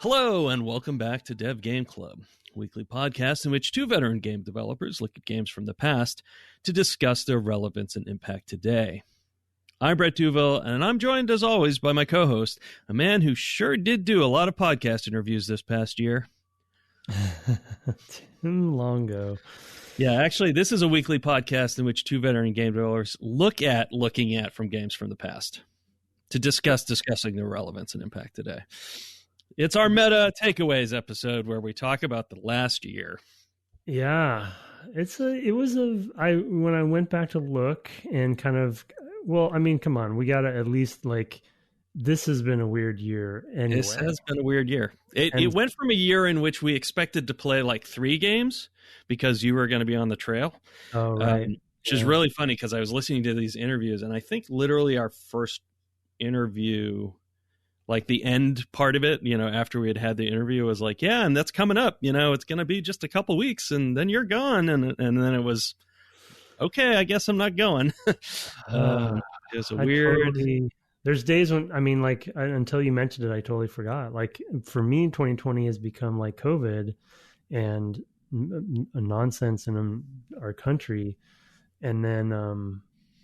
Hello, and welcome back to Dev Game Club, a weekly podcast in which two veteran game developers look at games from the past to discuss their relevance and impact today. I'm Brett Duvall, and I'm joined, as always, by my co-host, a man who sure did do a lot of podcast interviews this past year. Too long ago. Yeah, actually, this is a weekly podcast in which two veteran game developers looking at from games from the past to discussing their relevance and impact today. It's our meta takeaways episode where we talk about the last year. Yeah, when I went back to look and kind of, well, I mean, come on, we got to at least this has been a weird year anyway. This has been a weird year. It went from a year in which we expected to play like 3 games because you were going to be on the trail. Oh, right. Which is really funny because I was listening to these interviews and I think literally our first interview, like the end part of it, after we had the interview, was like, yeah, and that's coming up, it's going to be just a couple weeks and then you're gone. And then it was, okay, I guess I'm not going. It was a weird. There's days when, until you mentioned it, I totally forgot. Like for me, 2020 has become like COVID and nonsense in our country. And then,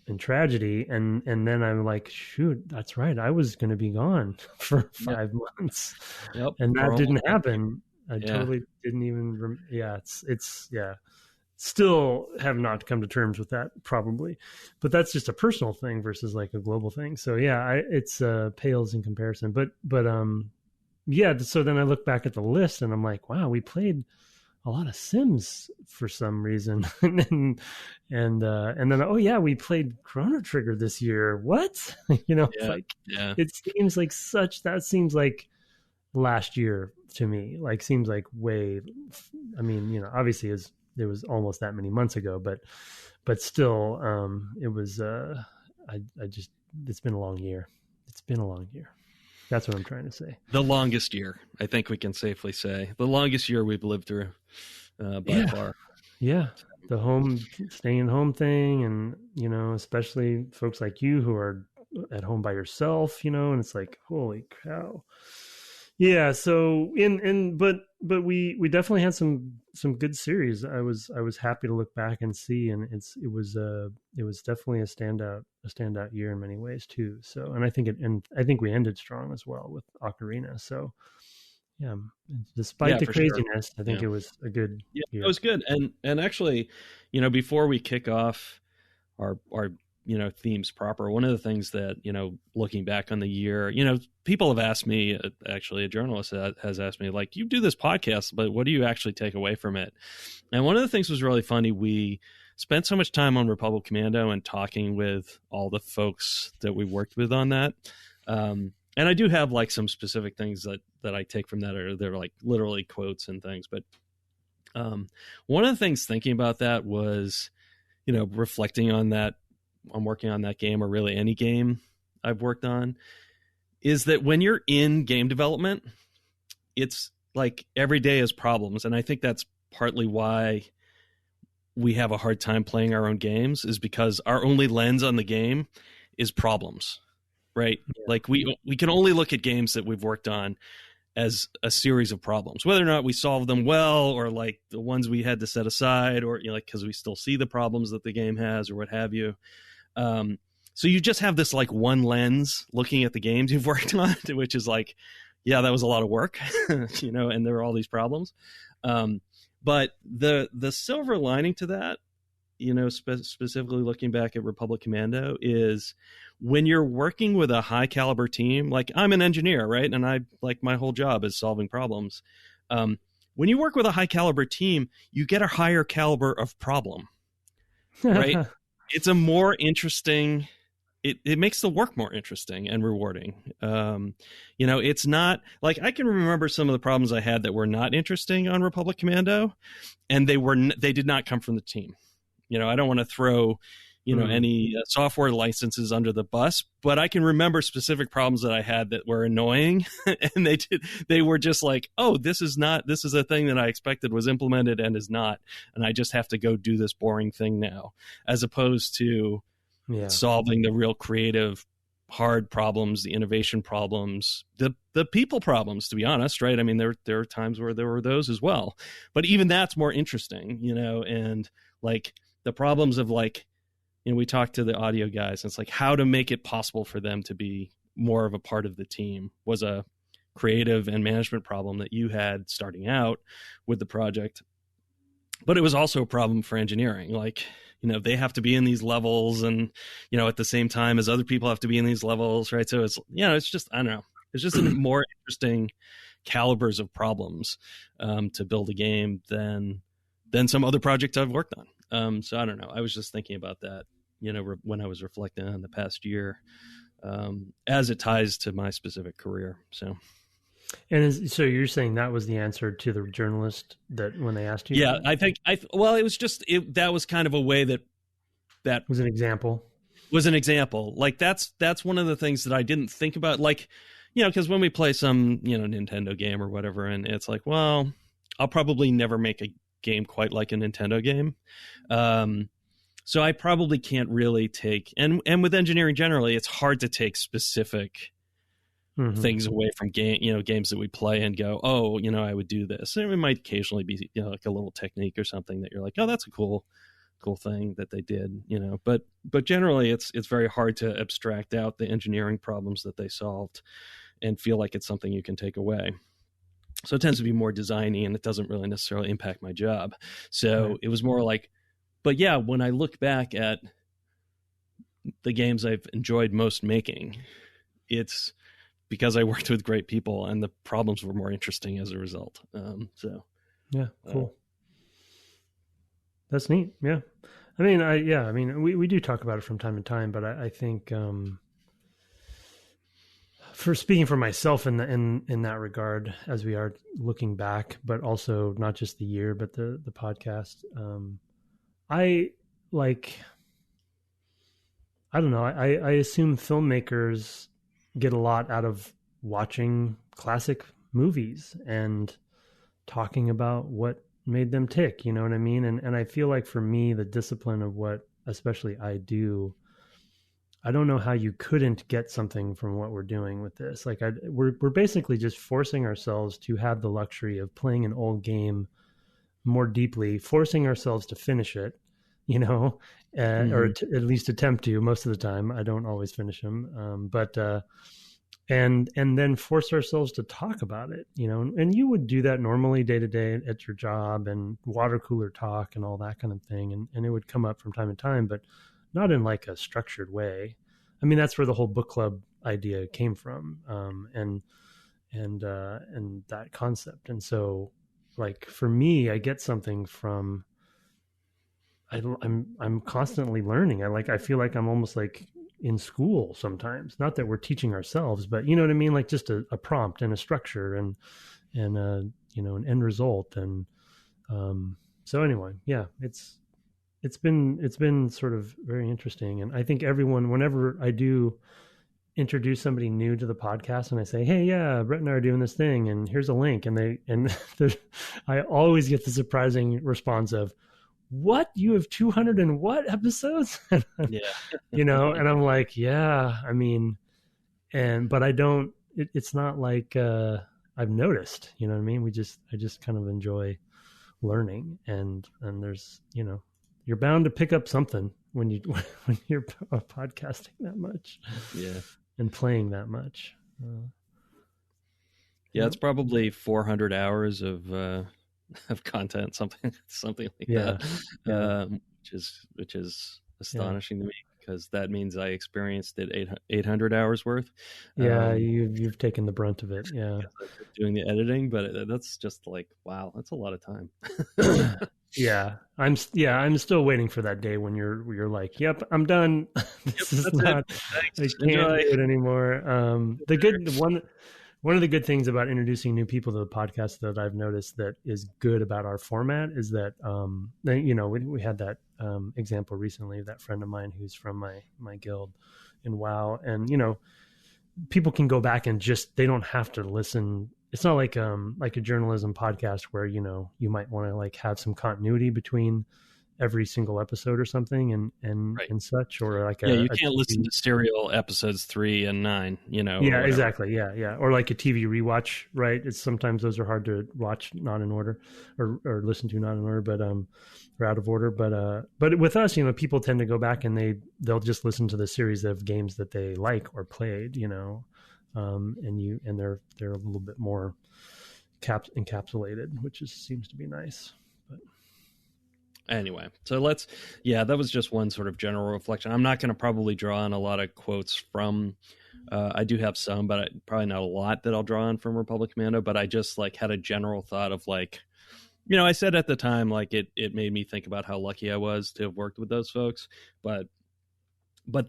and tragedy, and then I'm like, shoot, that's right, I was going to be gone for 5 months. Yep. And that didn't happen. I totally didn't even it's still have not come to terms with that probably, but that's just a personal thing versus like a global thing. So it's pales in comparison, but so then I look back at the list and I'm like, wow, we played a lot of Sims for some reason. and then, oh yeah, we played Chrono Trigger this year. What? It seems like that seems like last year to me, like seems like way, obviously it was almost that many months ago, but still, it was, it's been a long year. It's been a long year. That's what I'm trying to say. The longest year, I think we can safely say. The longest year we've lived through by far. Yeah. The staying home thing. And, especially folks like you who are at home by yourself, and it's like, holy cow. Yeah. So but we definitely had some good series. I was happy to look back and see, and it was definitely a standout year in many ways too. So, and I think we ended strong as well with Ocarina. So yeah, despite the craziness, sure. I think it was a good year. It was good. And actually, before we kick off our themes proper, one of the things that, looking back on the year, people have asked me, actually a journalist has asked me, like, you do this podcast, but what do you actually take away from it? And one of the things was really funny. We spent so much time on Republic Commando and talking with all the folks that we worked with on that. And I do have like some specific things that I take from that, or they're like literally quotes and things. But one of the things thinking about that was, reflecting on that, I'm working on that game, or really any game I've worked on, is that when you're in game development, it's like every day is problems. And I think that's partly why we have a hard time playing our own games, is because our only lens on the game is problems, right? Yeah. Like we can only look at games that we've worked on as a series of problems, whether or not we solve them well, or like the ones we had to set aside, or because we still see the problems that the game has, or what have you. So you just have this like one lens looking at the games you've worked on, which is like, yeah, that was a lot of work, and there were all these problems. But the silver lining to that, specifically looking back at Republic Commando, is when you're working with a high caliber team, like I'm an engineer, right? And I like my whole job is solving problems. When you work with a high caliber team, you get a higher caliber of problem, right? It's a more interesting, it makes the work more interesting and rewarding. It's not like, I can remember some of the problems I had that were not interesting on Republic Commando, and they did not come from the team. I don't want to throw, any software licenses under the bus, but I can remember specific problems that I had that were annoying, and they were just like, oh, this is a thing that I expected was implemented and is not, and I just have to go do this boring thing now, as opposed to solving the real creative, hard problems, the innovation problems, the people problems, to be honest, right? I mean, there are times where there were those as well, but even that's more interesting, and like the problems of like, we talked to the audio guys, and it's like how to make it possible for them to be more of a part of the team was a creative and management problem that you had starting out with the project. But it was also a problem for engineering. Like, they have to be in these levels and, at the same time as other people have to be in these levels, right? So it's, it's just, I don't know. It's just a more interesting calibers of problems to build a game than some other projects I've worked on. So I don't know. I was just thinking about that, when I was reflecting on the past year as it ties to my specific career. So. And so you're saying that was the answer to the journalist that when they asked you? Yeah, I think it was just that was kind of a way that was an example. Was an example. Like that's one of the things that I didn't think about. Like, because when we play some Nintendo game or whatever, and it's like, well, I'll probably never make a game quite like a Nintendo game. So I probably can't really take and with engineering generally, it's hard to take specific things away from games that we play and go, oh, I would do this. And it might occasionally be, like a little technique or something that you're like, oh, that's a cool thing that they did, but generally it's very hard to abstract out the engineering problems that they solved and feel like it's something you can take away. So it tends to be more designy and it doesn't really necessarily impact my job. So It was more like, but yeah, when I look back at the games I've enjoyed most making, it's because I worked with great people and the problems were more interesting as a result. Yeah, cool. That's neat. Yeah. I mean, we do talk about it from time to time, but I think, for speaking for myself in that regard, as we are looking back, but also not just the year, but the podcast, I don't know. I assume filmmakers get a lot out of watching classic movies and talking about what made them tick, you know what I mean? And I feel like for me, the discipline of what especially I do, I don't know how you couldn't get something from what we're doing with this. Like we're basically just forcing ourselves to have the luxury of playing an old game more deeply, forcing ourselves to finish it, or at least attempt to. Most of the time, I don't always finish them, and then force ourselves to talk about it, and you would do that normally day to day at your job and water cooler talk and all that kind of thing, and it would come up from time to time, but not in like a structured way. I mean, that's where the whole book club idea came from, and that concept. And so, like for me, I get something from. I'm constantly learning. I feel like I'm almost like in school sometimes. Not that we're teaching ourselves, but you know what I mean? Like just a prompt and a structure and an end result. And so anyway, yeah, it's been sort of very interesting. And I think everyone, whenever I do introduce somebody new to the podcast and I say, hey, yeah, Brett and I are doing this thing and here's a link. And I always get the surprising response of, what, you have 200 and what episodes? Yeah. And I'm like, yeah, I mean, but I don't, it's not like, I've noticed, you know what I mean? I just kind of enjoy learning and there's, you're bound to pick up something when you're podcasting that much. Yeah. And playing that much. Yeah. It's probably 400 hours of content, something like that, which is astonishing to me because that means I experienced it 800 hours worth. Yeah, you've taken the brunt of it. Yeah, doing the editing, but that's just like, wow, that's a lot of time. Yeah, I'm still waiting for that day when you're like, yep, I'm done. This is not. I can't do it anymore. The good one. One of the good things about introducing new people to the podcast that I've noticed that is good about our format is that, we had that example recently of that friend of mine who's from my guild in WoW. And, people can go back and they don't have to listen. It's not like a journalism podcast where, you might want to like have some continuity between every single episode or something Right. and such, or like you can't listen to serial episodes 3 and 9, Yeah, exactly. Yeah. Or like a TV rewatch, right? It's sometimes those are hard to watch not in order or listen to not in order, but or out of order. But with us, people tend to go back and they'll just listen to the series of games that they like or played, and they're a little bit more encapsulated, which seems to be nice. But anyway, so that was just one sort of general reflection. I'm not going to probably draw on a lot of quotes from, I do have some, but probably not a lot that I'll draw on from Republic Commando, but I just like had a general thought of like, I said at the time, like it made me think about how lucky I was to have worked with those folks, but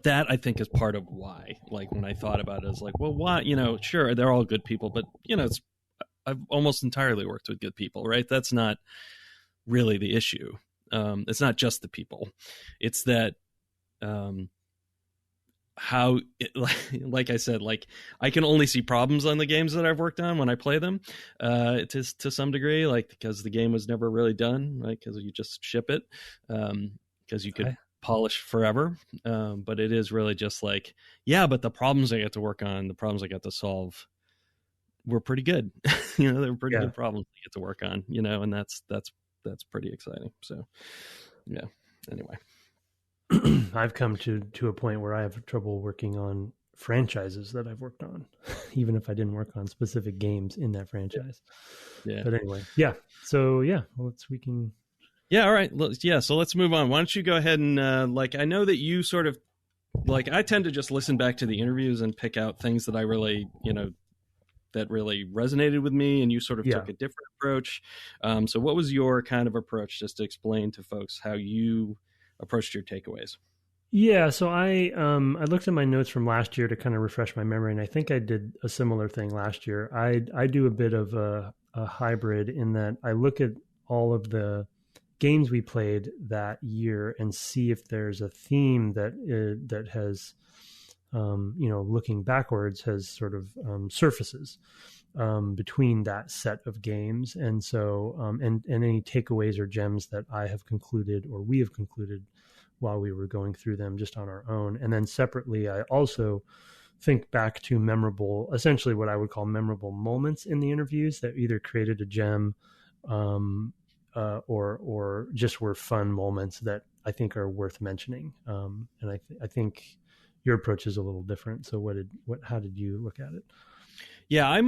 that I think is part of why, like when I thought about it, I was like, well, why, sure, they're all good people, but I've almost entirely worked with good people, right? That's not really the issue. It's not just the people. It's that like I said, like I can only see problems on the games that I've worked on when I play them to some degree, like because the game was never really done, right? Because you just ship it because you could polish forever. But it is really just like, but the problems I get to work on, the problems I got to solve were pretty good. They're pretty good problems to get to work on, and that's pretty exciting. So anyway. I've come to a point where I have trouble working on franchises that I've worked on, even if I didn't work on specific games in that franchise. Yeah. But anyway, so we can. Yeah. All right. So let's move on. Why don't you go ahead and I know that you sort of like, I tend to just listen back to the interviews and pick out things that I really, that really resonated with me, and you sort of took a different approach. So what was your kind of approach, just to explain to folks how you approached your takeaways? Yeah, so I looked at my notes from last year to kind of refresh my memory, and I think I did a similar thing last year. I do a bit of a hybrid in that I look at all of the games we played that year and see if there's a theme that has looking backwards has sort of surfaces between that set of games. And so, and any takeaways or gems that I have concluded or we have concluded while we were going through them just on our own. And then separately, I also think back to essentially what I would call memorable moments in the interviews that either created a gem or just were fun moments that I think are worth mentioning. And I think your approach is a little different. So how did you look at it? Yeah, I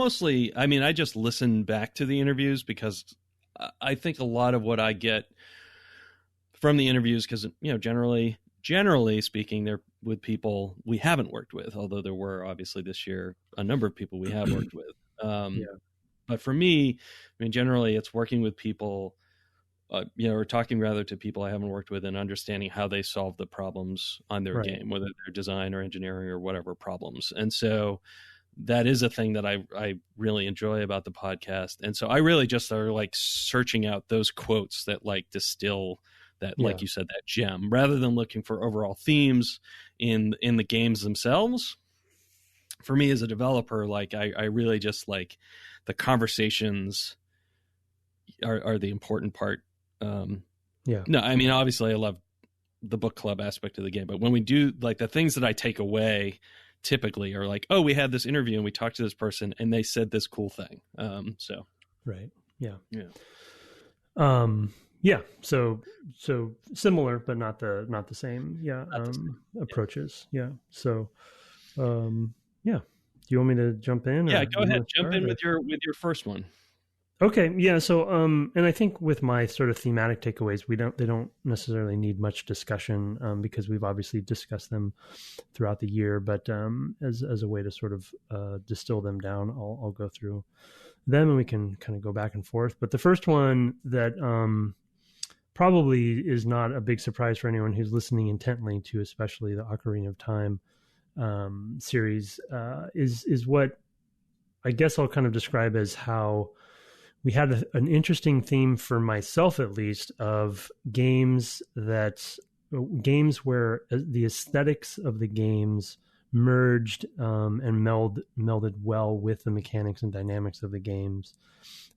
just listen back to the interviews because I think a lot of what I get from the interviews, because, generally speaking, they're with people we haven't worked with, although there were obviously this year a number of people we have worked with. But for me, generally it's working with people, or talking rather to people I haven't worked with and understanding how they solve the problems on their game, whether they're design or engineering or whatever problems. And so that is a thing that I really enjoy about the podcast. And so I really just are like searching out those quotes that like distill that, like you said, that gem, rather than looking for overall themes in the games themselves. For me as a developer, like I really just like the conversations are the important part. No, obviously I love the book club aspect of the game, but when we do, like, the things that I take away typically are like, oh, we had this interview and we talked to this person and they said this cool thing. Right. Yeah. So similar, but not the same. Approaches. Yeah. So, do you want me to jump in? Yeah, go ahead. Jump in with your first one. Okay. Yeah. So, and I think with my sort of thematic takeaways, they don't necessarily need much discussion, because we've obviously discussed them throughout the year, but, as a way to sort of, distill them down, I'll go through them and we can kind of go back and forth. But the first one that, probably is not a big surprise for anyone who's listening intently to, especially the Ocarina of Time, series, is what I guess I'll kind of describe as how we had an interesting theme for myself, at least, of games where the aesthetics of the games merged and melded well with the mechanics and dynamics of the games.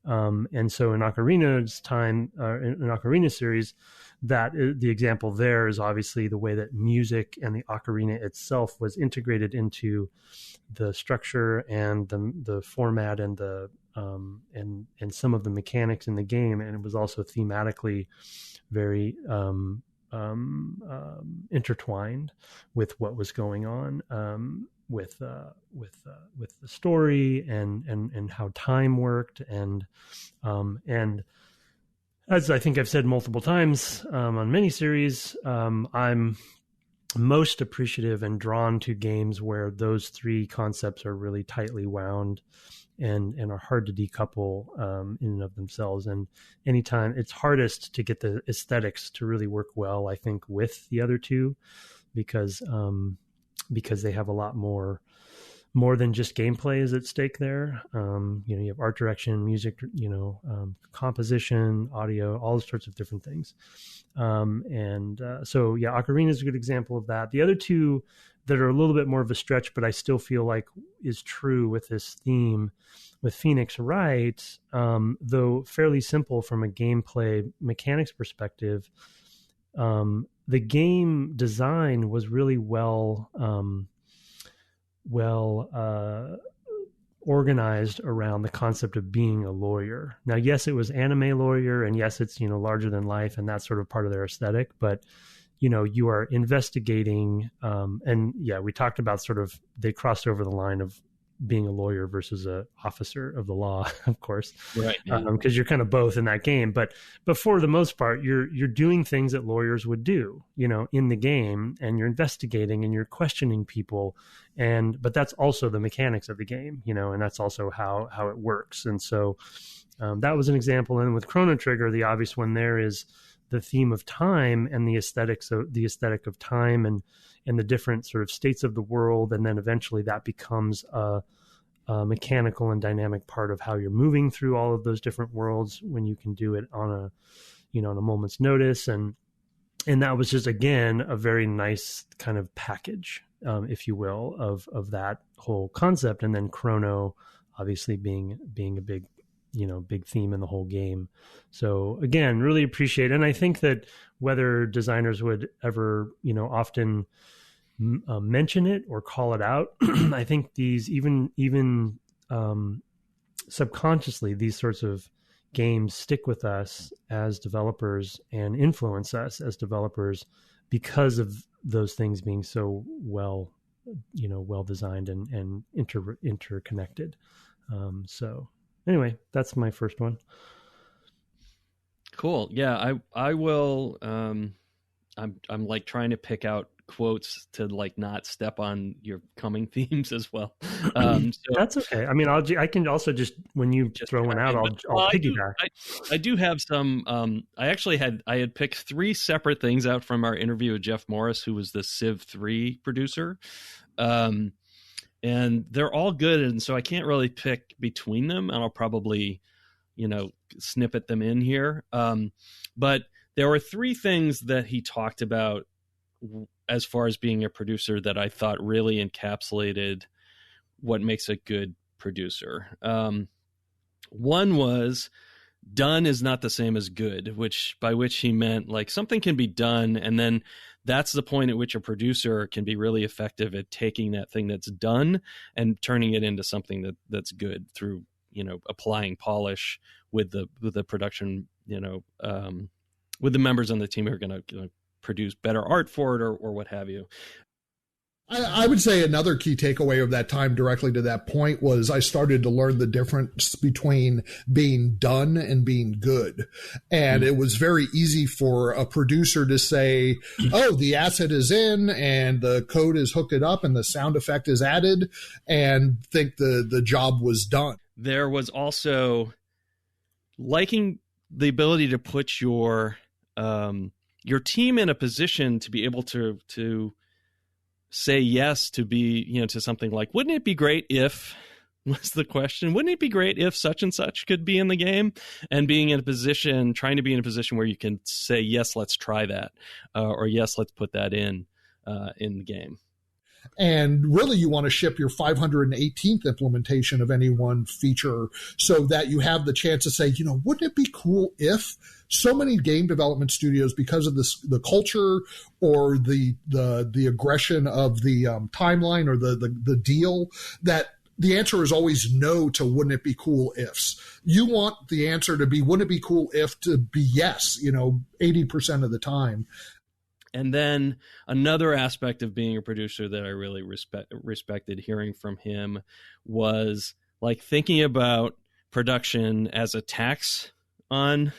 And so in Ocarina's time, in Ocarina series, that the example there is obviously the way that music and the ocarina itself was integrated into the structure and the format and the and some of the mechanics in the game, and it was also thematically very intertwined with what was going on with the story and how time worked and as I think I've said multiple times on many series, I'm most appreciative and drawn to games where those three concepts are really tightly wound and are hard to decouple in and of themselves. And anytime it's hardest to get the aesthetics to really work well, I think, with the other two, because they have a lot more than just gameplay is at stake there. You have art direction, music, composition, audio, all sorts of different things. So Ocarina is a good example of that. The other two that are a little bit more of a stretch, but I still feel like is true with this theme with Phoenix Wright, though fairly simple from a gameplay mechanics perspective. The game design was really well organized around the concept of being a lawyer. Now, yes, it was anime lawyer, and yes, it's larger than life, and that's sort of part of their aesthetic. But you are investigating, and we talked about sort of they crossed over the line of being a lawyer versus a officer of the law, of course, right? Because you're kind of both in that game. But for the most part, you're doing things that lawyers would do, in the game, and you're investigating and you're questioning people, but that's also the mechanics of the game, and that's also how it works. And so that was an example. And with Chrono Trigger, the obvious one there is the theme of time and the aesthetic of time and the different sort of states of the world. And then eventually that becomes a mechanical and dynamic part of how you're moving through all of those different worlds when you can do it on a moment's notice. And that was just, again, a very nice kind of package, if you will, of that whole concept. And then Chrono obviously being a big theme in the whole game. So again, really appreciate it. And I think that whether designers would ever, often mention it or call it out, I think these even subconsciously, these sorts of games stick with us as developers and influence us as developers because of those things being so well designed and interconnected. So anyway, that's my first one. Cool. Yeah, I will. I'm like trying to pick out quotes to like not step on your coming themes as well. So, that's okay. I mean, I can also just when you just throw one out, I'll piggyback. I do have some. I had picked three separate things out from our interview with Jeff Morris, who was the Civ 3 producer. And they're all good, and so I can't really pick between them, and I'll probably, snippet them in here. But there were three things that he talked about as far as being a producer that I thought really encapsulated what makes a good producer. One was done is not the same as good, by which he meant like something can be done, and then that's the point at which a producer can be really effective at taking that thing that's done and turning it into something that's good through, applying polish with the production, with the members on the team who are going to produce better art for it or what have you. I would say another key takeaway of that time directly to that point was I started to learn the difference between being done and being good. And it was very easy for a producer to say, oh, the asset is in and the code is hooked up and the sound effect is added, and think the job was done. There was also liking the ability to put your team in a position to be able to say yes to be, to something like, wouldn't it be great if, was the question, wouldn't it be great if such and such could be in the game? And trying to be in a position where you can say, yes, let's try that, or yes, let's put that in the game. And really, you want to ship your 518th implementation of any one feature so that you have the chance to say, wouldn't it be cool if so many game development studios, because of the culture or the aggression of the timeline or the deal, that the answer is always no to wouldn't it be cool ifs. You want the answer to be wouldn't it be cool if to be yes, 80% of the time. And then another aspect of being a producer that I really respected hearing from him was like thinking about production as a tax on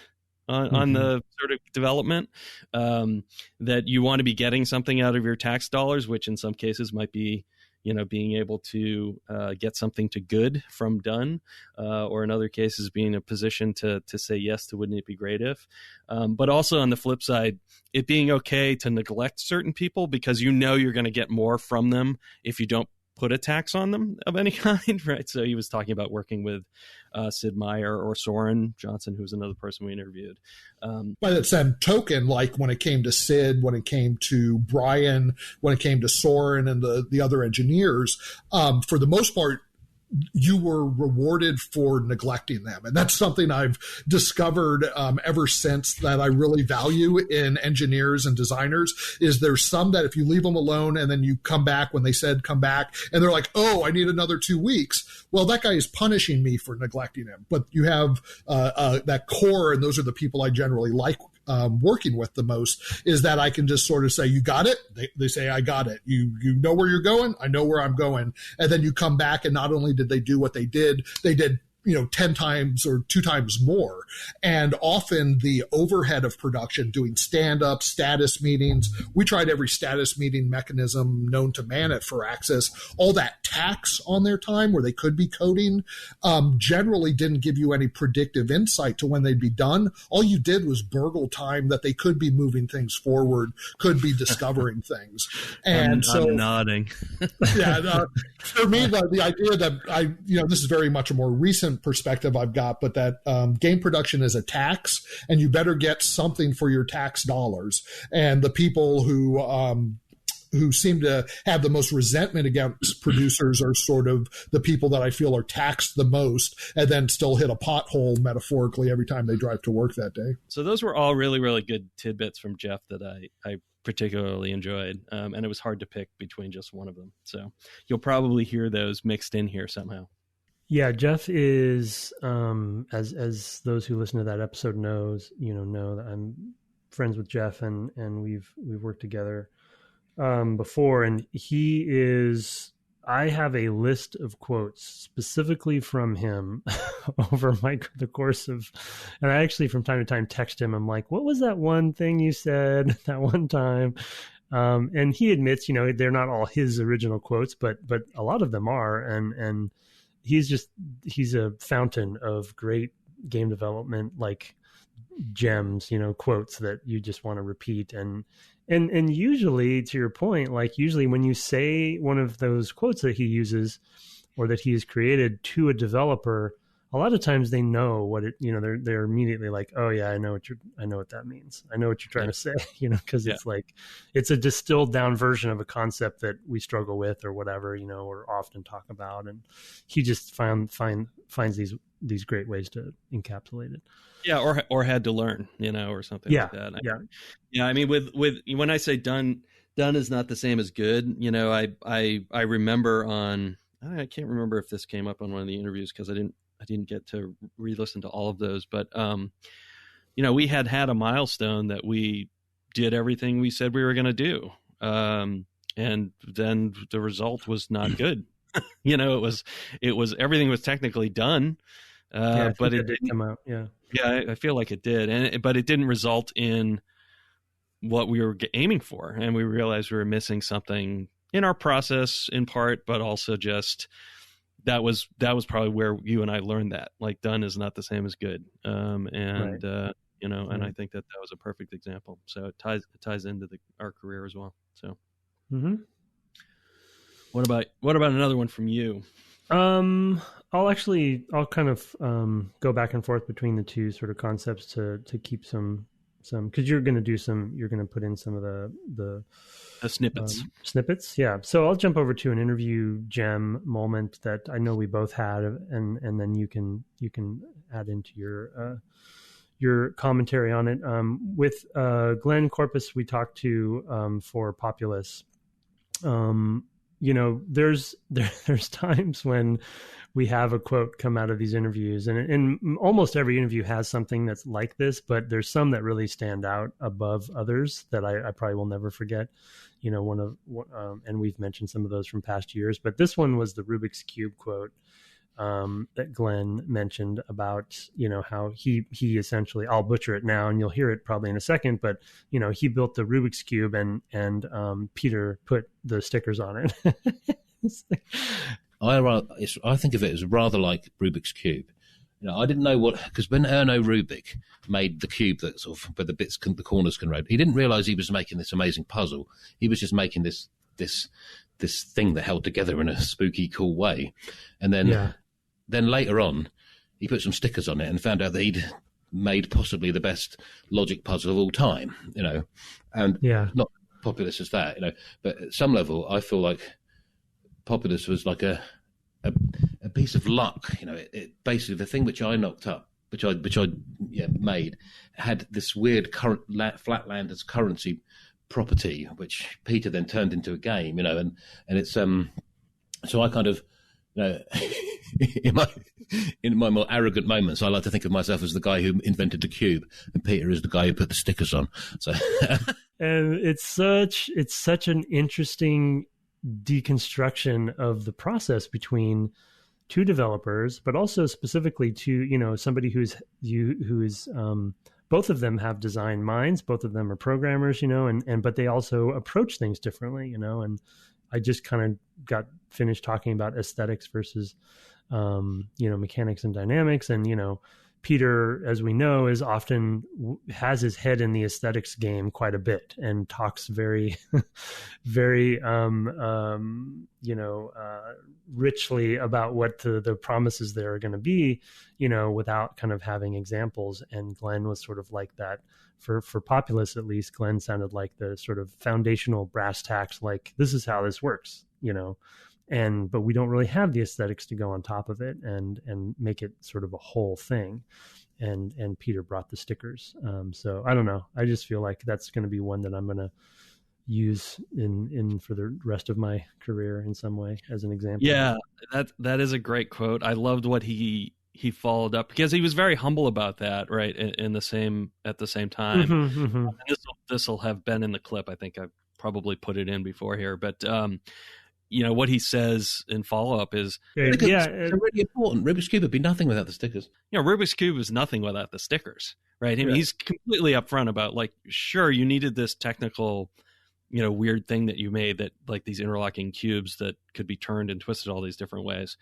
the sort of development, that you want to be getting something out of your tax dollars, which in some cases might be, being able to get something to good from done, or in other cases being in a position to say yes to wouldn't it be great if. But also on the flip side, it being okay to neglect certain people because you're going to get more from them if you don't put a tax on them of any kind, right? So he was talking about working with Sid Meier or Soren Johnson, who was another person we interviewed. By the same token, like when it came to Sid, when it came to Brian, when it came to Soren and the other engineers, for the most part, you were rewarded for neglecting them. And that's something I've discovered ever since that I really value in engineers and designers is there's some that if you leave them alone and then you come back when they said come back and they're like, oh, I need another 2 weeks. Well, that guy is punishing me for neglecting him. But you have that core, and those are the people I generally like working with the most, is that I can just sort of say, you got it? They say, I got it. You know where you're going? I know where I'm going. And then you come back and not only did they do what they did 10 times or 2 times more. And often the overhead of production, doing stand-up, status meetings, we tried every status meeting mechanism known to man at Firaxis. All that tax on their time where they could be coding generally didn't give you any predictive insight to when they'd be done. All you did was burgle time that they could be moving things forward, could be discovering things. And I'm nodding. For me, the idea that this is very much a more recent perspective I've got, but that game production is a tax and you better get something for your tax dollars. And the people who seem to have the most resentment against producers are sort of the people that I feel are taxed the most and then still hit a pothole metaphorically every time they drive to work that day. So those were all really, really good tidbits from Jeff that I particularly enjoyed. And it was hard to pick between just one of them. So you'll probably hear those mixed in here somehow. Yeah, Jeff is, as those who listen to that episode know that I'm friends with Jeff and we've worked together before, and he is. I have a list of quotes specifically from him over the course of, and I actually from time to time text him. I'm like, what was that one thing you said that one time? And he admits, they're not all his original quotes, but a lot of them are, and he's a fountain of great game development, like gems, quotes that you just want to repeat. And usually, to your point, like usually when you say one of those quotes that he uses or that he has created to a developer, a lot of times they know what it, they're immediately like, oh yeah, I know what that means. I know what you're trying to say, because it's like, it's a distilled down version of a concept that we struggle with or whatever, or often talk about. And he just finds these great ways to encapsulate it. Yeah. Or had to learn, or something like that. Yeah. I mean, with when I say done is not the same as good, I remember I can't remember if this came up on one of the interviews because I didn't get to re-listen to all of those, but we had a milestone that we did everything we said we were going to do, and then the result was not good. It was everything was technically done, but it didn't come out. Yeah, I feel like it did, but it didn't result in what we were aiming for, and we realized we were missing something in our process in part, but also just. That was probably where you and I learned that, like, done is not the same as good. And I think that was a perfect example. So it ties into our career as well. So, what about another one from you? I'll kind of go back and forth between the two sort of concepts to keep some because you're going to put in some of the snippets. Snippets, yeah. So I'll jump over to an interview gem moment that I know we both had, and then you can add into your commentary on it. With Glenn Corpus, we talked to for Populous. There's times when we have a quote come out of these interviews, and almost every interview has something that's like this, but there's some that really stand out above others that I probably will never forget. And we've mentioned some of those from past years, but this one was the Rubik's Cube quote that Glenn mentioned about, how he essentially, I'll butcher it now and you'll hear it probably in a second, but he built the Rubik's Cube and Peter put the stickers on it. I think of it as rather like Rubik's Cube. I didn't know because when Erno Rubik made the cube that sort of where the corners can rotate, he didn't realize he was making this amazing puzzle. He was just making this thing that held together in a spooky, cool way. And then later on, he put some stickers on it and found out that he'd made possibly the best logic puzzle of all time. And not Populous as that. But at some level, I feel like Populous was like a piece of luck. It basically, the thing which I knocked up, which I made, had this weird flatlanders currency property, which Peter then turned into a game. And it's so I kind of in my more arrogant moments, I like to think of myself as the guy who invented the cube, and Peter is the guy who put the stickers on. So and it's such an interesting deconstruction of the process between two developers, but also specifically to somebody who is both of them have design minds, both of them are programmers, but they also approach things differently, and I just kind of got finished talking about aesthetics versus mechanics and dynamics, and Peter, as we know, is often has his head in the aesthetics game quite a bit and talks very, very, richly about what the promises there are going to be, without kind of having examples. And Glenn was sort of like that for Populous, at least. Glenn sounded like the sort of foundational brass tacks, like this is how this works, but we don't really have the aesthetics to go on top of it and make it sort of a whole thing. And Peter brought the stickers. So I don't know. I just feel like that's going to be one that I'm going to use in for the rest of my career in some way as an example. Yeah, that is a great quote. I loved what he followed up, because he was very humble about that, right? At the same time. Mm-hmm, mm-hmm. This will have been in the clip. I think I probably put it in before here, but what he says in follow-up is... it's really important. Rubik's Cube would be nothing without the stickers. Rubik's Cube is nothing without the stickers, right? I mean, he's completely upfront about, like, sure, you needed this technical, weird thing that you made, that, like, these interlocking cubes that could be turned and twisted all these different ways.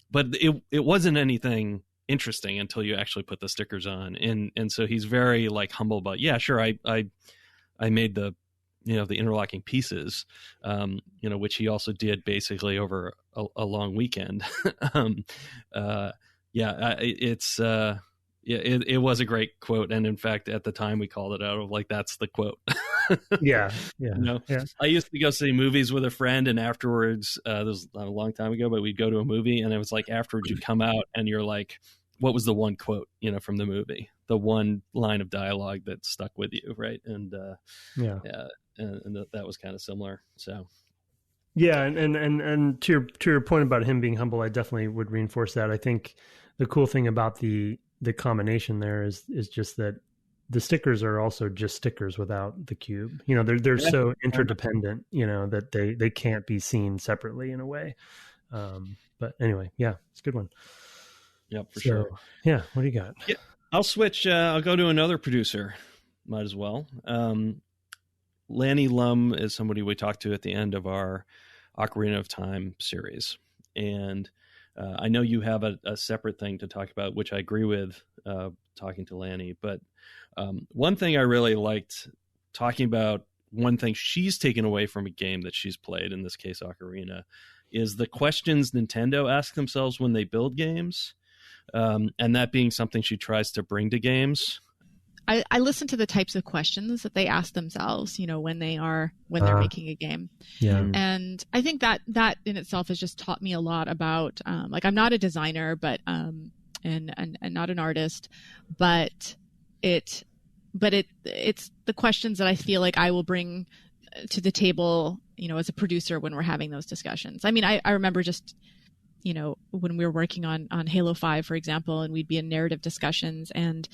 But it wasn't anything interesting until you actually put the stickers on. And so he's very, like, humble about, yeah, sure, I made the interlocking pieces, which he also did basically over a long weekend. It was a great quote. And in fact, at the time we called it out of, like, that's the quote. Yeah. I used to go see movies with a friend, and afterwards, this was a long time ago, but we'd go to a movie, and it was like, afterwards you come out and you're like, what was the one quote, from the movie, the one line of dialogue that stuck with you. Right. And, and that was kind of similar. So, yeah, and to your point about him being humble, I definitely would reinforce that. I think the cool thing about the combination there is just that the stickers are also just stickers without the cube. They're so interdependent, that they can't be seen separately in a way. But anyway, yeah, it's a good one. Yeah, for sure. Yeah, what do you got? Yeah, I'll switch. I'll go to another producer. Might as well. Lanny Lum is somebody we talked to at the end of our Ocarina of Time series. And I know you have a separate thing to talk about, which I agree with, talking to Lanny. But one thing I really liked talking about, one thing she's taken away from a game that she's played, in this case Ocarina, is the questions Nintendo ask themselves when they build games. And that being something she tries to bring to games. I listen to the types of questions that they ask themselves, when they're making a game. Yeah. And I think that in itself has just taught me a lot about, like, I'm not a designer, but, and not an artist, but it's the questions that I feel like I will bring to the table, as a producer when we're having those discussions. I mean, I remember just, when we were working on Halo 5, for example, and we'd be in narrative discussions, and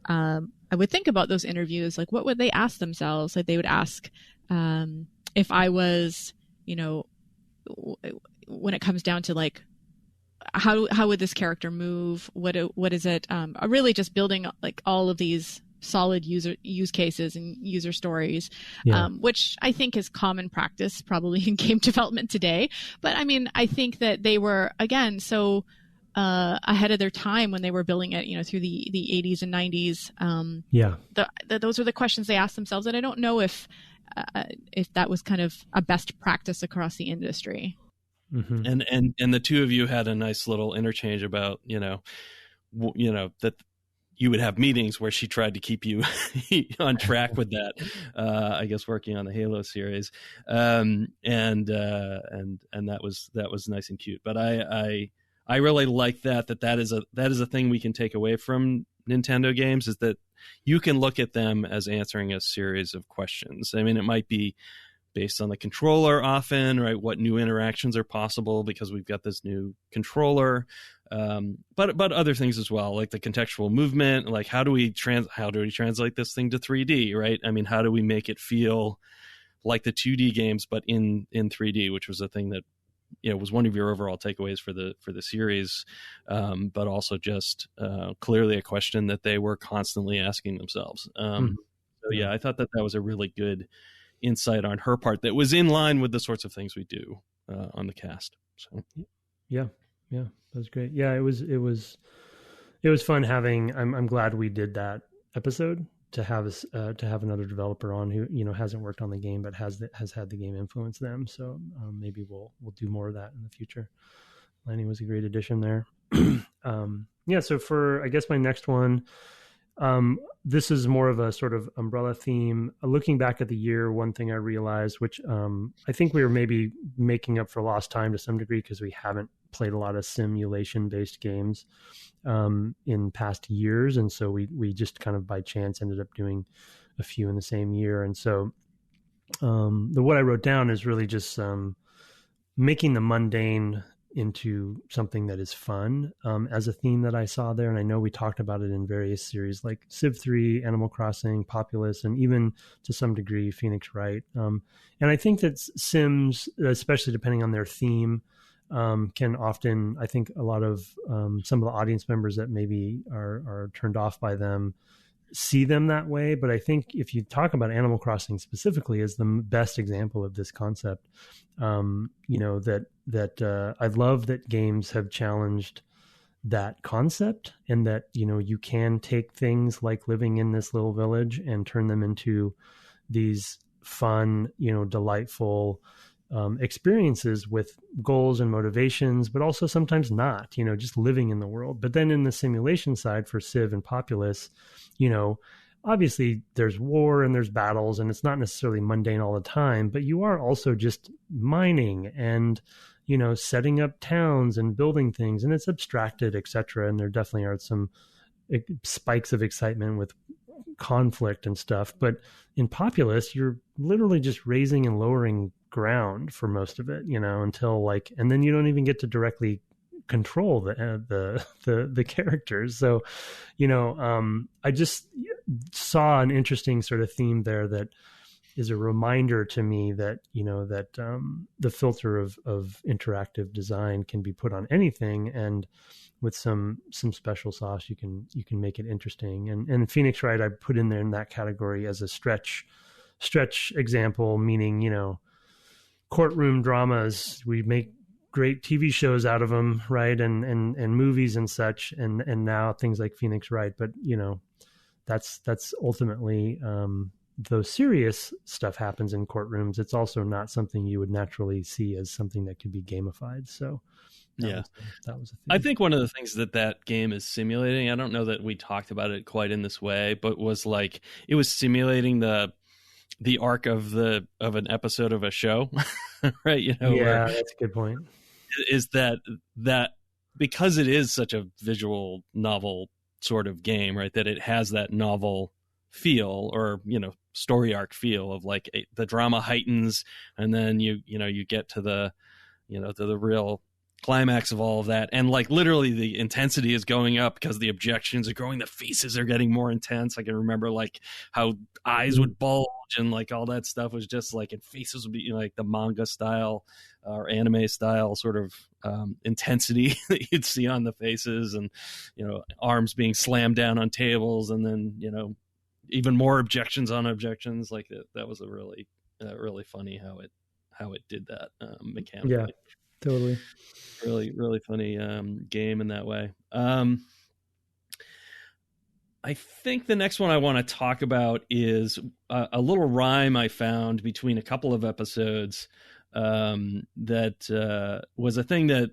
I would think about those interviews, like, what would they ask themselves? Like, they would ask, if I was, when it comes down to, like, how would this character move? What is it? Really just building, like, all of these solid use cases and user stories, which I think is common practice probably in game development today. But I mean, I think that they were, again, so ahead of their time when they were building it, through the 80s and 90s. Those were the questions they asked themselves, and I don't know if that was kind of a best practice across the industry. Mm-hmm. And the two of you had a nice little interchange about that you would have meetings where she tried to keep you on track with that. I guess working on the Halo series, and that was nice and cute. But I really like that is a thing we can take away from Nintendo games, is that you can look at them as answering a series of questions. I mean, it might be based on the controller often, right? What new interactions are possible because we've got this new controller, but other things as well, like the contextual movement, like how do we translate this thing to 3D, right? I mean, how do we make it feel like the 2D games, but in 3D, which was a thing that was one of your overall takeaways for the series, but also just clearly a question that they were constantly asking themselves. So yeah, I thought that was a really good insight on her part that was in line with the sorts of things we do on the cast. So yeah, that was great. Yeah, it was fun having. I'm glad we did that episode to have another developer on who hasn't worked on the game but has had the game influence them. So maybe we'll do more of that in the future. Lanny was a great addition there. So for, I guess, my next one. This is more of a sort of umbrella theme. Looking back at the year, one thing I realized, which I think we were maybe making up for lost time to some degree because we haven't played a lot of simulation-based games in past years. And so we just kind of by chance ended up doing a few in the same year. And so what I wrote down is really just making the mundane into something that is fun as a theme that I saw there. And I know we talked about it in various series like Civ 3, Animal Crossing, Populous, and even to some degree Phoenix Wright. And I think that Sims, especially depending on their theme, can often, I think a lot of some of the audience members that maybe are turned off by them see them that way. But I think if you talk about Animal Crossing specifically as the best example of this concept, that I love that games have challenged that concept, and that, you can take things like living in this little village and turn them into these fun, delightful experiences with goals and motivations, but also sometimes not, just living in the world. But then in the simulation side for Civ and Populous, obviously there's war and there's battles, and it's not necessarily mundane all the time, but you are also just mining and, setting up towns and building things, and it's abstracted, etc. And there definitely are some spikes of excitement with conflict and stuff. But in Populous, you're literally just raising and lowering ground for most of it, until and then you don't even get to directly control the characters. So, I just saw an interesting sort of theme there that is a reminder to me that, the filter of interactive design can be put on anything, and with some special sauce, you can make it interesting. And Phoenix Wright, I put in there in that category as a stretch example, meaning, courtroom dramas, we make great TV shows out of them, right? And movies and such, and now things like Phoenix Wright. But that's ultimately though serious stuff happens in courtrooms, it's also not something you would naturally see as something that could be gamified. So That was a theme. I think one of the things that game is simulating, I don't know that we talked about it quite in this way, but was like it was simulating the arc of an episode of a show, right? You know, yeah, that's a good point. Is that because it is such a visual novel sort of game, right? That it has that novel feel, or story arc feel of like the drama heightens, and then you get to the to the real climax of all of that, and like literally the intensity is going up because the objections are growing, the faces are getting more intense. I can remember like how eyes would bulge and like all that stuff was just like, and faces would be like the manga style or anime style sort of intensity that you'd see on the faces, and arms being slammed down on tables, and then even more objections on objections. Like that was a really funny how it did that mechanically. Yeah, totally. Really, really funny game in that way. I think the next one I want to talk about is a little rhyme I found between a couple of episodes that was a thing that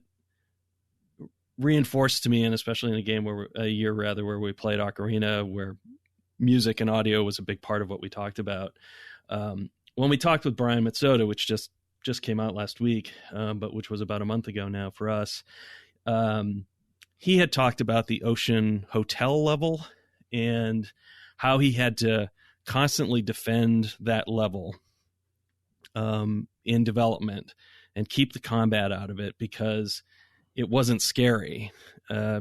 reinforced to me, and especially in a game where we played Ocarina, where music and audio was a big part of what we talked about. When we talked with Brian Matsuda, which just came out last week, but which was about a month ago now for us, he had talked about the Ocean Hotel level and how he had to constantly defend that level in development and keep the combat out of it because it wasn't scary,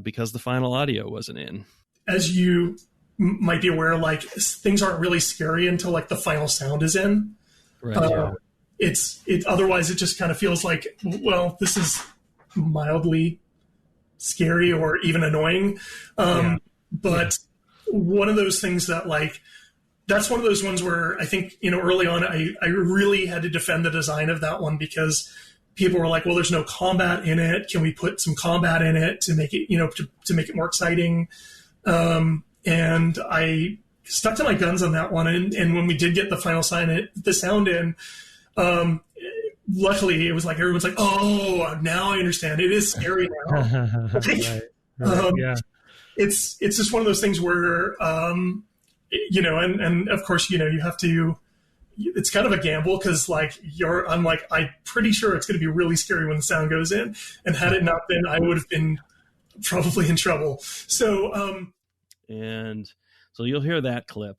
because the final audio wasn't in. As you might be aware, like things aren't really scary until like the final sound is in. Right. Otherwise it just kind of feels like, well, this is mildly scary or even annoying. But one of those things that like, that's one of those ones where I think, early on, I really had to defend the design of that one because people were like, well, there's no combat in it. Can we put some combat in it to make it, to make it more exciting? And I stuck to my guns on that one. And when we did get the final the sound in, luckily it was like, everyone's like, oh, now I understand. It is scary now. Right. Yeah. It's just one of those things where, and of course, you have to, it's kind of a gamble because like I'm pretty sure it's going to be really scary when the sound goes in. And had it not been, I would have been probably in trouble. So, and so you'll hear that clip.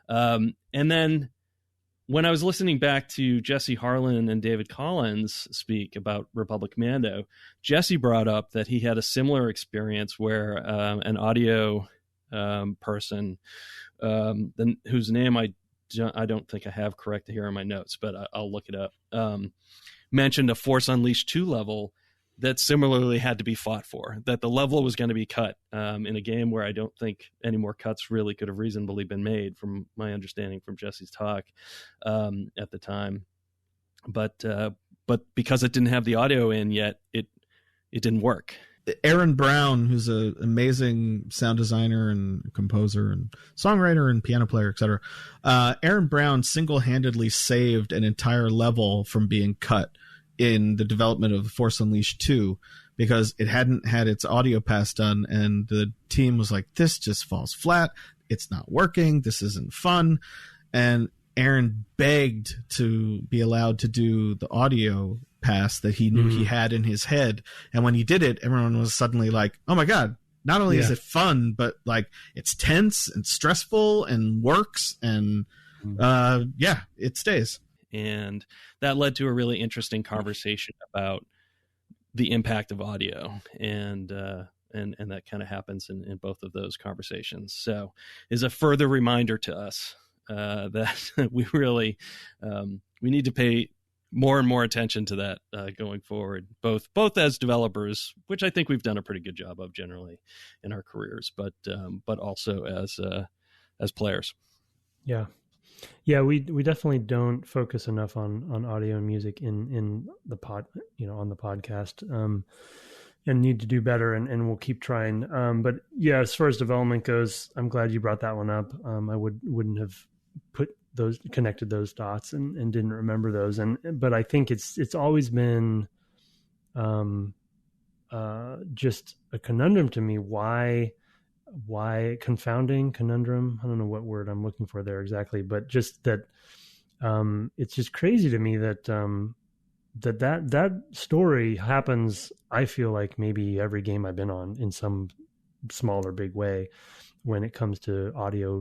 And then when I was listening back to Jesse Harlan and David Collins speak about Republic Commando, Jesse brought up that he had a similar experience where an audio person, whose name I don't think I have corrected here in my notes, but I'll look it up, mentioned a Force Unleashed 2 level that similarly had to be fought for, that the level was going to be cut in a game where I don't think any more cuts really could have reasonably been made, from my understanding from Jesse's talk at the time. But because it didn't have the audio in yet, it didn't work. Aaron Brown, who's an amazing sound designer and composer and songwriter and piano player, etc. Aaron Brown single-handedly saved an entire level from being cut in the development of Force Unleashed 2 because it hadn't had its audio pass done, and the team was like, this just falls flat. It's not working. This isn't fun. And Aaron begged to be allowed to do the audio pass that he knew he had in his head. And when he did it, everyone was suddenly like, oh my God, not only is it fun, but like it's tense and stressful and works, and it stays. And that led to a really interesting conversation about the impact of audio, and that kind of happens in both of those conversations. So is a further reminder to us that we really we need to pay more and more attention to that going forward, both as developers, which I think we've done a pretty good job of generally in our careers, but also as players. Yeah, we definitely don't focus enough on audio and music in the on the podcast, and need to do better, and we'll keep trying. But yeah, as far as development goes, I'm glad you brought that one up. I wouldn't have connected those dots and didn't remember those. But I think it's always been just a conundrum to me. Why conundrum? I don't know what word I'm looking for there exactly, but just that it's just crazy to me that that story happens. I feel like maybe every game I've been on in some small or big way when it comes to audio,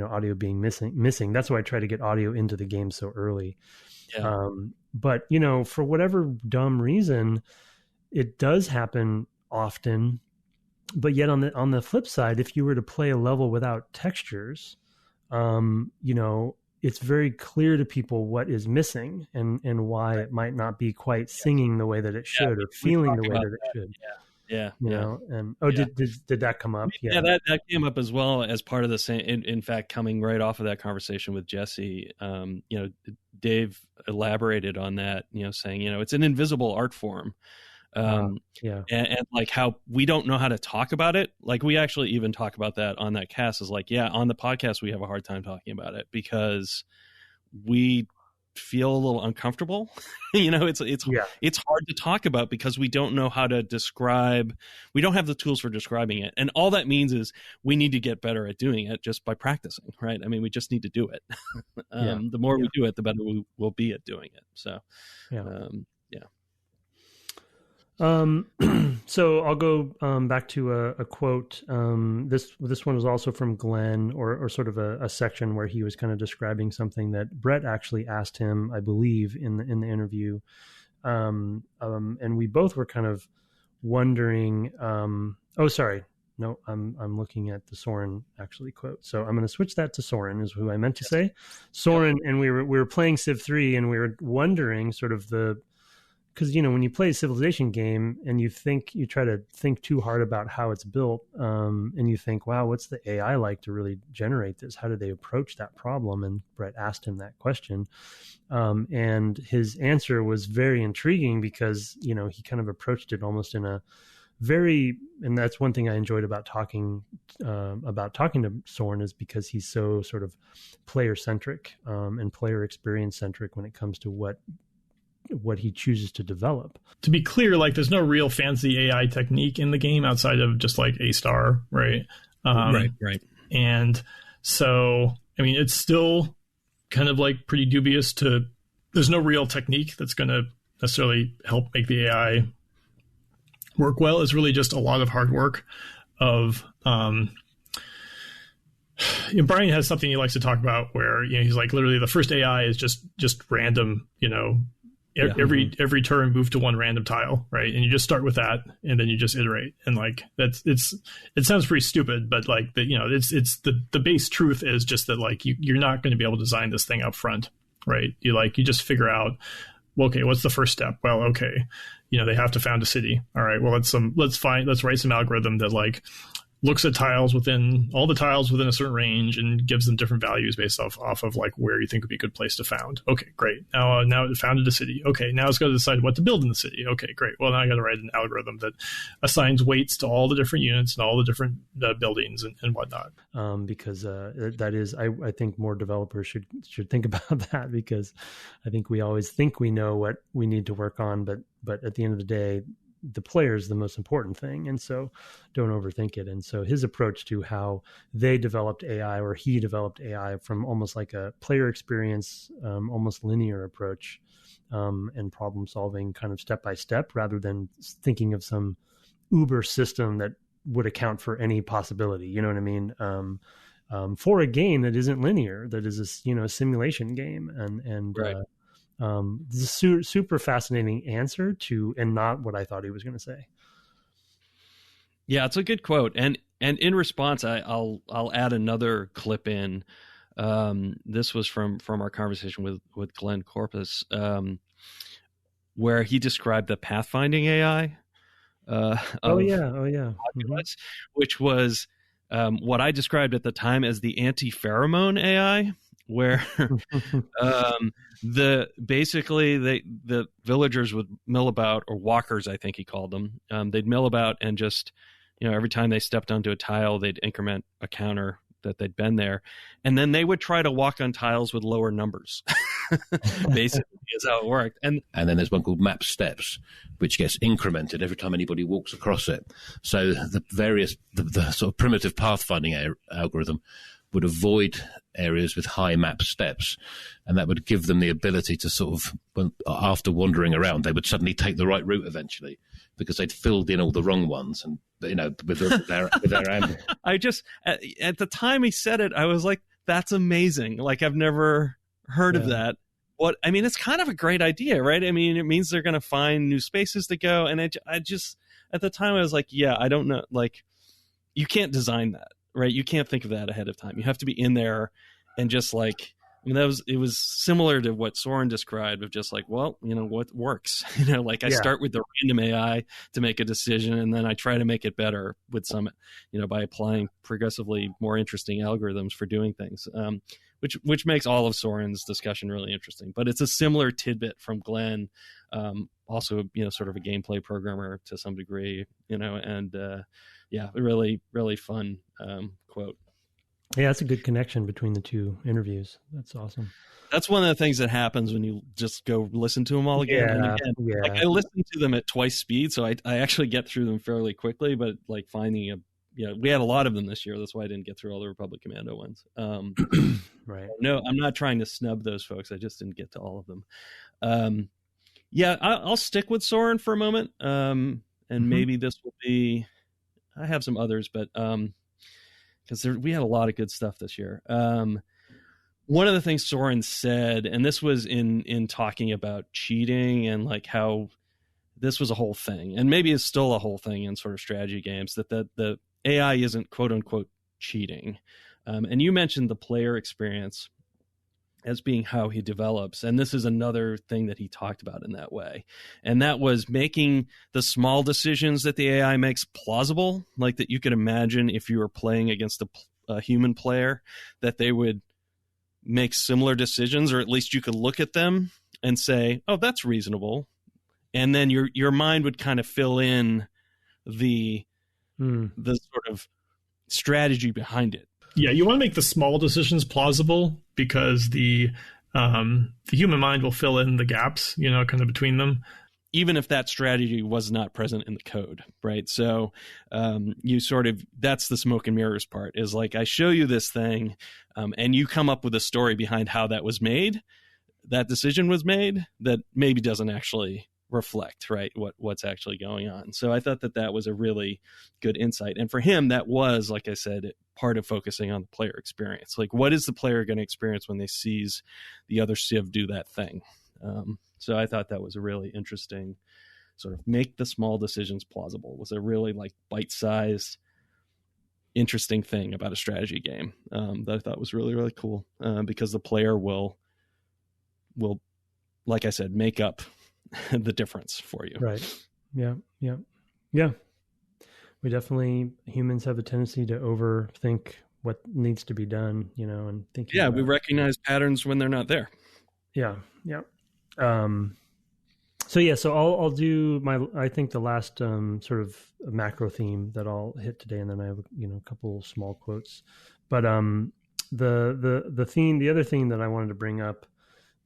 audio being missing. That's why I try to get audio into the game so early. Yeah. But for whatever dumb reason, it does happen often. But yet on the flip side, if you were to play a level without textures, it's very clear to people what is missing and why it might not be quite singing the way that it should or feeling the way that it should. Yeah. And did that come up? Yeah, that came up as well as part of the same. In fact, coming right off of that conversation with Jesse, Dave elaborated on that, saying, it's an invisible art form. And like how we don't know how to talk about it. Like we actually even talk about that on that cast, is like, on the podcast, we have a hard time talking about it because we feel a little uncomfortable. It's hard to talk about because we don't know how to describe. We don't have the tools for describing it. And all that means is we need to get better at doing it just by practicing, right? I mean, we just need to do it. The more we do it, the better we will be at doing it. So, So I'll go back to a quote. This one was also from Glenn, or sort of a section where he was kind of describing something that Brett actually asked him, I believe, in the interview. And we both were kind of wondering. I'm looking at the Soren actually quote. So I'm going to switch that to Soren, is who I meant to say. Soren, and we were playing Civ 3, and we were wondering sort of because when you play a Civilization game and you try to think too hard about how it's built, and you think, wow, what's the AI like to really generate this? How do they approach that problem? And Brett asked him that question, and his answer was very intriguing because he kind of approached it almost in a and that's one thing I enjoyed about talking to Soren, is because he's so sort of player centric and player experience centric when it comes to what he chooses to develop. To be clear, like there's no real fancy AI technique in the game outside of just like a star, right? Right. And so, I mean, it's still kind of like pretty dubious there's no real technique that's going to necessarily help make the AI work well. It's really just a lot of hard work of, Brian has something he likes to talk about where, he's like, literally the first AI is just random, every turn move to one random tile, right? And you just start with that, and then you just iterate. And like it sounds pretty stupid, but like it's the base truth is just that like you're not going to be able to design this thing up front, right? You just figure out, well, okay, what's the first step? Well, okay, they have to found a city. All right, well let's write some algorithm that like looks at all the tiles within a certain range and gives them different values based off of like where you think would be a good place to found. Okay, great. Now it founded a city. Okay, now it's got to decide what to build in the city. Okay, great. Well, now I got to write an algorithm that assigns weights to all the different units and all the different buildings and whatnot. Because that is, I think more developers should think about that, because I think we always think we know what we need to work on, but at the end of the day, the player is the most important thing. And so don't overthink it. And so his approach to how they developed AI, or he developed AI, from almost like a player experience, almost linear approach, and problem solving kind of step by step, rather than thinking of some uber system that would account for any possibility. You know what I mean? For a game that isn't linear, that is a simulation game. And right. This is a super fascinating answer to, and not what I thought he was going to say. Yeah, it's a good quote. And in response, I'll add another clip in. This was from our conversation with Glenn Corpus, where he described the pathfinding AI. Mm-hmm. Which was what I described at the time as the anti-pheromone AI, where the villagers would mill about, or walkers, I think he called them. They'd mill about and just, every time they stepped onto a tile, they'd increment a counter that they'd been there, and then they would try to walk on tiles with lower numbers. Basically, is how it worked. And then there's one called map steps, which gets incremented every time anybody walks across it. So the sort of primitive pathfinding algorithm would avoid areas with high map steps, and that would give them the ability to sort of, after wandering around, they would suddenly take the right route eventually because they'd filled in all the wrong ones, and with their amber. I just at the time he said it, I was like, "That's amazing!" Like I've never heard of that. It's kind of a great idea, right? I mean, it means they're going to find new spaces to go, and I just at the time I was like, "Yeah, I don't know." Like, you can't design that. Right, you can't think of that ahead of time. You have to be in there, and just like it was similar to what Soren described of just like, well, what works. I start with the random AI to make a decision, and then I try to make it better with some, by applying progressively more interesting algorithms for doing things. Which makes all of Soren's discussion really interesting. But it's a similar tidbit from Glenn, also sort of a gameplay programmer to some degree, and really, really fun quote. Yeah, that's a good connection between the two interviews. That's awesome. That's one of the things that happens when you just go listen to them all again and again. Yeah. Like I listen to them at twice speed, so I actually get through them fairly quickly. But like finding we had a lot of them this year. That's why I didn't get through all the Republic Commando ones. Right. No, I'm not trying to snub those folks. I just didn't get to all of them. I'll stick with Soren for a moment. And maybe this will be. I have some others, but because we had a lot of good stuff this year. One of the things Soren said, and this was in talking about cheating and like how this was a whole thing, and maybe it's still a whole thing in sort of strategy games, that the AI isn't quote unquote cheating. And you mentioned the player experience as being how he develops. And this is another thing that he talked about in that way. And that was making the small decisions that the AI makes plausible, like that you could imagine if you were playing against a human player, that they would make similar decisions, or at least you could look at them and say, oh, that's reasonable. And then your mind would kind of fill in the sort of strategy behind it. Yeah, you want to make the small decisions plausible because the human mind will fill in the gaps, kind of between them. Even if that strategy was not present in the code, right? So that's the smoke and mirrors part, is like I show you this thing and you come up with a story behind how that was made, that decision was made, that maybe doesn't actually reflect, right, what's actually going on. So I thought that was a really good insight. And for him, that was, like I said, part of focusing on the player experience. Like, what is the player going to experience when they sees the other Civ do that thing? So I thought that was a really interesting sort of make the small decisions plausible, was a really like bite-sized, interesting thing about a strategy game that I thought was really, really cool because the player will, like I said, make up the difference for you. Right. Yeah. We definitely, humans have a tendency to overthink what needs to be done, and thinking. Yeah, we recognize patterns when they're not there. Yeah. So I'll do I think the last sort of macro theme that I'll hit today, and then I have a couple small quotes. But the theme, the other theme that I wanted to bring up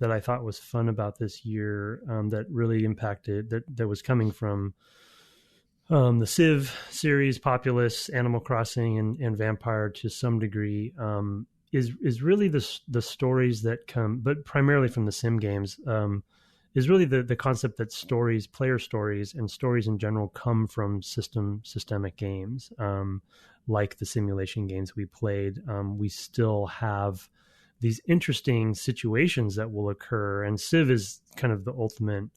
that I thought was fun about this year, that really impacted, that was coming from the Civ series, Populous, Animal Crossing, and Vampire to some degree, is really the stories that come, but primarily from the sim games, is really the concept that stories, player stories, and stories in general come from systemic games, like the simulation games we played. We still have these interesting situations that will occur, and Civ is kind of the ultimate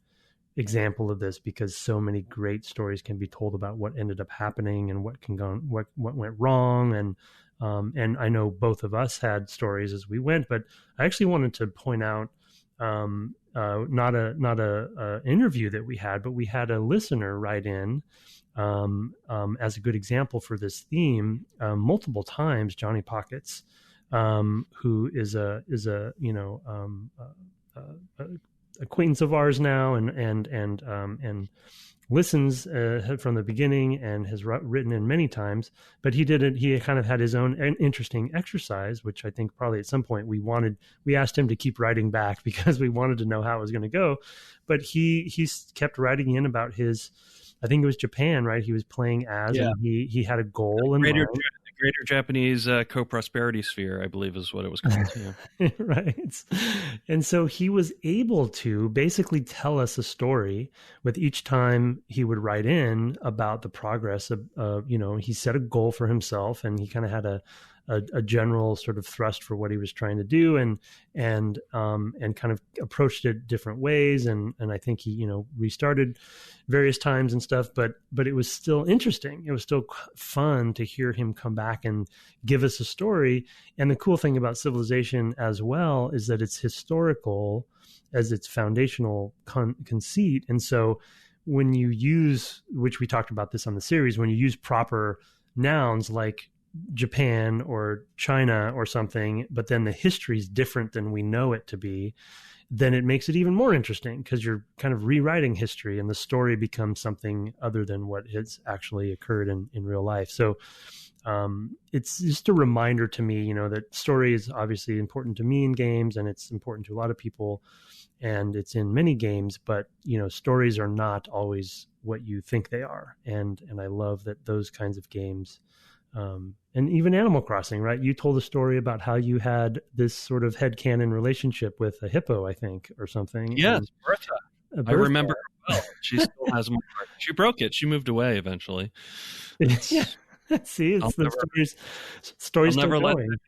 example of this because so many great stories can be told about what ended up happening and what went wrong. And I know both of us had stories as we went, but I actually wanted to point out not a interview that we had, but we had a listener write in as a good example for this theme multiple times. Johnny Pockets, who is a acquaintance of ours now, and listens from the beginning and has written in many times, but he kind of had his own interesting exercise, which I think probably at some point we asked him to keep writing back because we wanted to know how it was going to go. But he kept writing in about I think it was Japan, right? He was playing as, and he had a goal in mind. Greater Japanese Co-Prosperity Sphere, I believe is what it was called. Yeah. Right. And so he was able to basically tell us a story with each time he would write in about the progress of he set a goal for himself, and he kind of had a general sort of thrust for what he was trying to do, and kind of approached it different ways. And I think he, restarted various times and stuff, but it was still interesting. It was still fun to hear him come back and give us a story. And the cool thing about Civilization as well is that it's historical as its foundational conceit. And so when you use, which we talked about this on the series, when you use proper nouns like Japan or China or something, but then the history is different than we know it to be, then it makes it even more interesting because you're kind of rewriting history and the story becomes something other than what has actually occurred in real life. So it's just a reminder to me, that story is obviously important to me in games, and it's important to a lot of people, and it's in many games, but stories are not always what you think they are. And I love that those kinds of games, and even Animal Crossing, right? You told a story about how you had this sort of headcanon relationship with a hippo, I think, or something. Yes, Bertha. I remember her well. She still has more. She broke it. She moved away eventually. Yeah. See, it's the story's I'll never still let going. that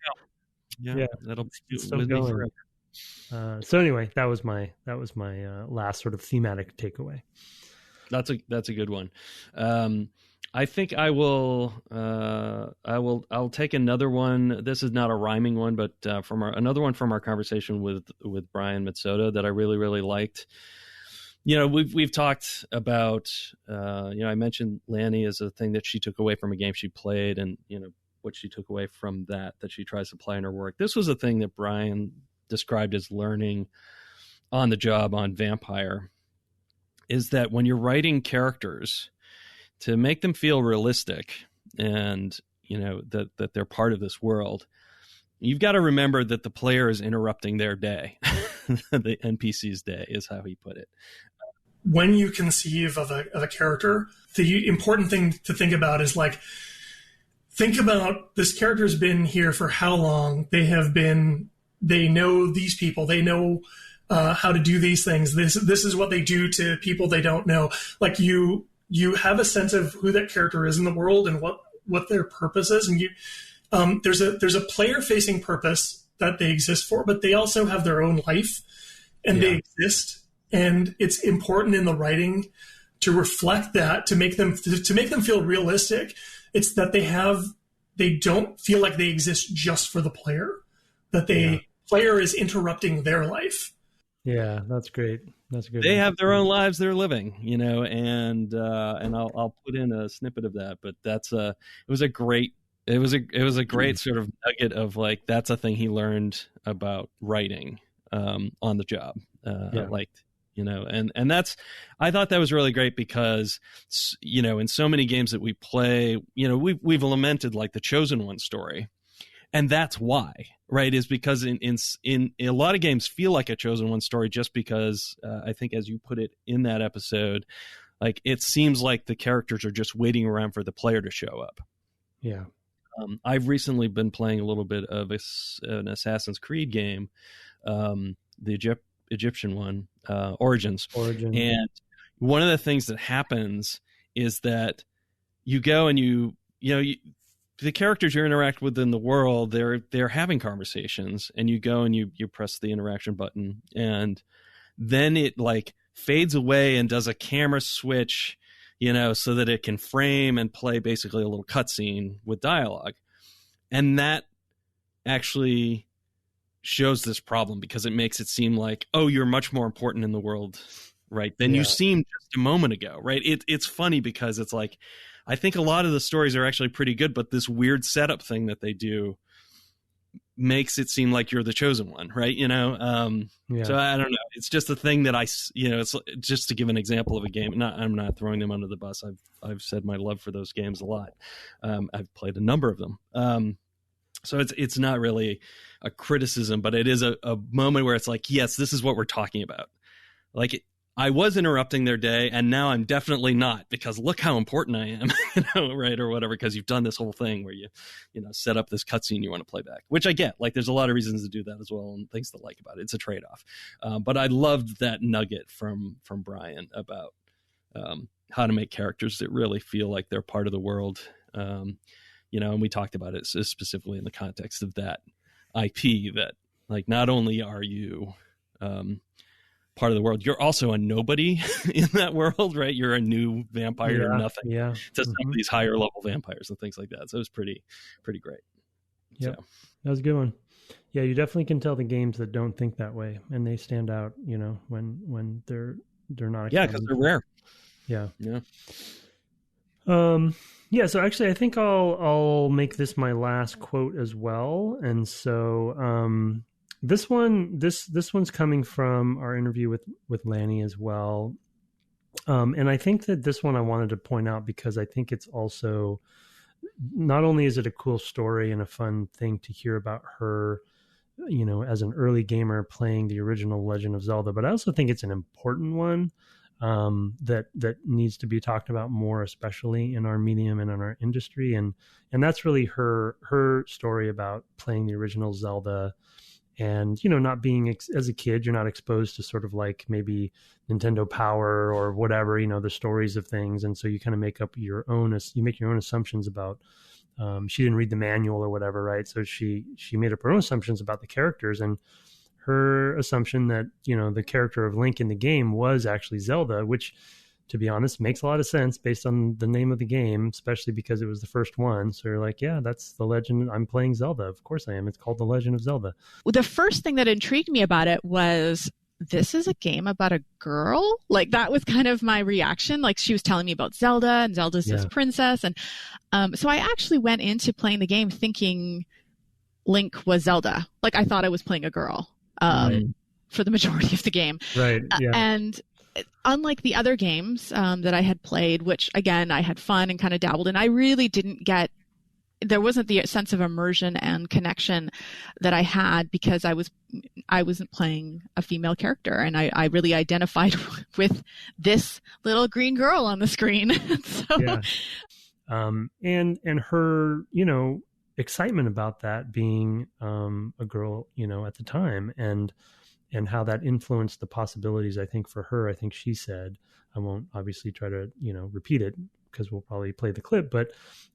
go. Yeah, that'll be still with going. me forever. So anyway, that was my last sort of thematic takeaway. That's a good one. I think I'll take another one. This is not a rhyming one, but another one from our conversation with Brian Mitsoda that I really, really liked. We've talked about, I mentioned Lanny as a thing that she took away from a game she played, and, what she took away from that she tries to apply in her work. This was a thing that Brian described as learning on the job on Vampire, is that when you're writing characters, to make them feel realistic and, that they're part of this world, you've got to remember that the player is interrupting their day. The NPC's day is how he put it. When you conceive of a character, the important thing to think about is think about this character's been here for how long. They know these people. They know how to do these things. This is what they do to people they don't know. You have a sense of who that character is in the world and what their purpose is. And there's a player facing purpose that they exist for, but they also have their own life and they exist. And it's important in the writing to reflect that, to make them feel realistic. It's that they don't feel like they exist just for the player, that player is interrupting their life. Yeah, that's great. That's a good. They have their own lives they're living, and I'll put in a snippet of that. But it was a great sort of nugget of that's a thing he learned about writing on the job. I liked, and that's, I thought that was really great because, in so many games that we play, we've lamented the Chosen One story. And that's why, right, is because in a lot of games feel like a Chosen One story just because I think, as you put it in that episode, it seems like the characters are just waiting around for the player to show up. Yeah. I've recently been playing a little bit of an Assassin's Creed game, the Egyptian one, Origins. And one of the things that happens is that you go and the characters you interact with in the world, they're having conversations, and you go and you press the interaction button, and then it fades away and does a camera switch, so that it can frame and play basically a little cutscene with dialogue. And that actually shows this problem because it makes it seem like, oh, you're much more important in the world, right, than you seemed just a moment ago, right? It's funny because it's I think a lot of the stories are actually pretty good, but this weird setup thing that they do makes it seem like you're the chosen one, right? So I don't know. It's just a thing that it's just to give an example of a game. I'm not throwing them under the bus. I've said my love for those games a lot. I've played a number of them. So it's not really a criticism, but it is a moment where it's like, yes, this is what we're talking about. Like, I was interrupting their day, and now I'm definitely not, because look how important I am, right, or whatever, because you've done this whole thing where you set up this cutscene you want to play back, which I get. Like, there's a lot of reasons to do that as well, and things to like about it. It's a trade-off. But I loved that nugget from Brian about how to make characters that really feel like they're part of the world. And we talked about it specifically in the context of that IP, that, like, not only are you part of the world, you're also a nobody in that world, right? You're a new vampire, nothing to some of these higher level vampires and things like that. So it was pretty great. Yeah, so. That was a good one. Yeah, you definitely can tell the games that don't think that way, and they stand out. When they're not. Yeah, because they're rare. Yeah. Yeah. So actually, I think I'll make this my last quote as well, and so. This one's coming from our interview with Lanny as well. And I think that this one I wanted to point out because I think it's also, not only is it a cool story and a fun thing to hear about her, as an early gamer playing the original Legend of Zelda, but I also think it's an important one that needs to be talked about more, especially in our medium and in our industry. And that's really her story about playing the original Zelda. And, not being, as a kid, you're not exposed to sort of like maybe Nintendo Power or whatever, the stories of things. And so you kind of make your own assumptions about, she didn't read the manual or whatever, right? So she made up her own assumptions about the characters, and her assumption that, the character of Link in the game was actually Zelda, which, to be honest, makes a lot of sense based on the name of the game, especially because it was the first one. So you're like, yeah, that's the Legend. I'm playing Zelda. Of course I am. It's called The Legend of Zelda. Well, the first thing that intrigued me about it was, this is a game about a girl? Like, that was kind of my reaction. Like, she was telling me about Zelda, and Zelda's this princess. And so I actually went into playing the game thinking Link was Zelda. Like, I thought I was playing a girl for the majority of the game. Right, yeah. And unlike the other games that I had played, which, again, I had fun and kind of dabbled in, I really didn't get, there wasn't the sense of immersion and connection that I had because I wasn't playing a female character, and I really identified with this little green girl on the screen. So, yeah. And her, excitement about that being a girl, at the time, and how that influenced the possibilities. I think for her, I think she said, I won't obviously try to, repeat it because we'll probably play the clip, but,